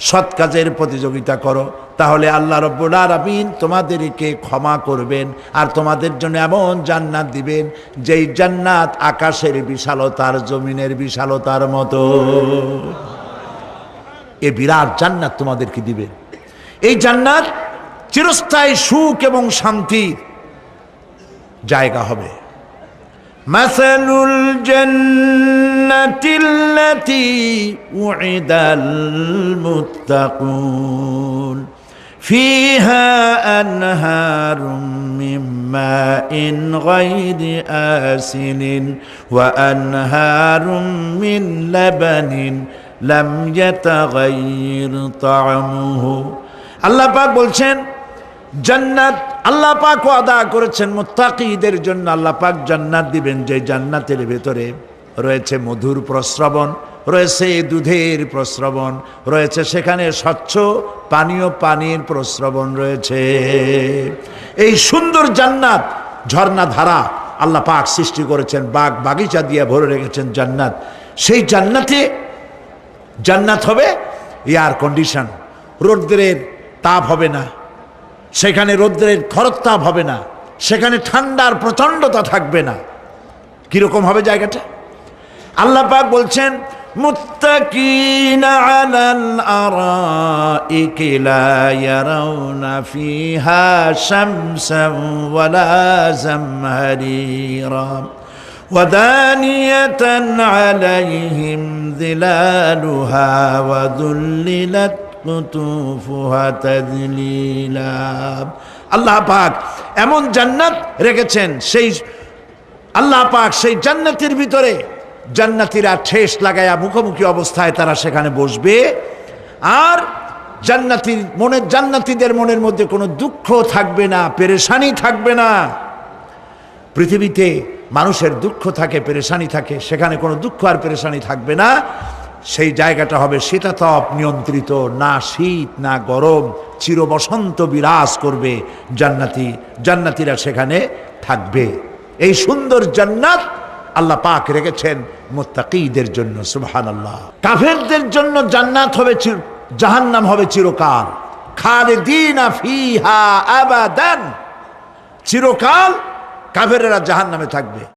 [SPEAKER 1] সৎ কাজের প্রতিযোগিতা করো, তাহলে আল্লাহ রাব্বুল আলামিন তোমাদেরকে ক্ষমা করবেন আর তোমাদের জন্য এমন জান্নাত দিবেন যেই জান্নাত আকাশের বিশালতার, জমিনের বিশালতার মতো। এ বিরাট জান্নাত তোমাদেরকে দিবেন। এই জান্নাত চিরস্থায়ী সুখ এবং শান্তির জায়গা হবে। মাসালুল জান্নাতিল্লাতী উইদাল মুত্তাকুন ফিহা আনহারুম মিন মাইন গায়রি আসিনিন ওয়া আনহারুম মিন লাবানিন লাম ইয়াতাগায়্যার তা'আমুহু। আল্লাহ পাক বলছেন, জান্নাত আল্লাহ পাক ওয়াদা করেছেন মুত্তাকিদের জন্য। আল্লাহ পাক জান্নাত দিবেন, যে জান্নাতের ভেতরে রয়েছে মধুর প্রস্রবণ, রয়েছে দুধের প্রস্রবণ, রয়েছে সেখানে স্বচ্ছ পানীয় পানির প্রস্রবণ রয়েছে। এই সুন্দর জান্নাত, ঝর্ণা ধারা আল্লাহ পাক সৃষ্টি করেছেন, বাগ বাগিচা দিয়ে ভরে রেখেছেন জান্নাত। সেই জান্নাতে জান্নাত হবে এয়ার কন্ডিশন, রৌদ্রের তাপ হবে না সেখানে, রৌদ্রের খরতাপ হবে না সেখানে, ঠান্ডার প্রচণ্ডতা থাকবে না। কিরকম হবে জায়গাটা? আল্লাহ পাক বলছেন, মুত্তাকিনা আলাল আরাইকি লা ইয়ারাউনা ফিহা শামসান ওয়ালা জামহারিরা ودانية عليهم ظلالها وذللت قطوفها تذليلا আল্লাহ পাক এমন জান্নাত রেখেছেন, সেই আল্লাহ পাক সেই জান্নাতের ভিতরে জান্নাতীরা ঠেস লাগায়া মুখোমুখি অবস্থায় তারা সেখানে বসবে, আর জান্নাতীদের মনের মধ্যে কোনো দুঃখ থাকবে না, পেরেশানি থাকবে না। পৃথিবীতে মানুষের দুঃখ থাকে, পেরেশানি থাকে, সেখানে কোনো দুঃখ আর পেরেশানি থাকবে না। সেই জায়গাটা হবে শীতাতপ নিয়ন্ত্রিত, না শীত না গরম, চির বসন্ত বিরাজ করবে। জান্নাতীরা সেখানে থাকবে। এই সুন্দর জান্নাত আল্লাহ পাক রেখেছেন মুত্তাকীদের জন্য। সুবহানাল্লাহ। কাফেরদের জন্য জান্নাত হবে, জাহান্নাম হবে চিরকাল। খালিদিনা ফিহা আবাদান, চিরকাল কাফেরেরা জাহান্নামে থাকবে।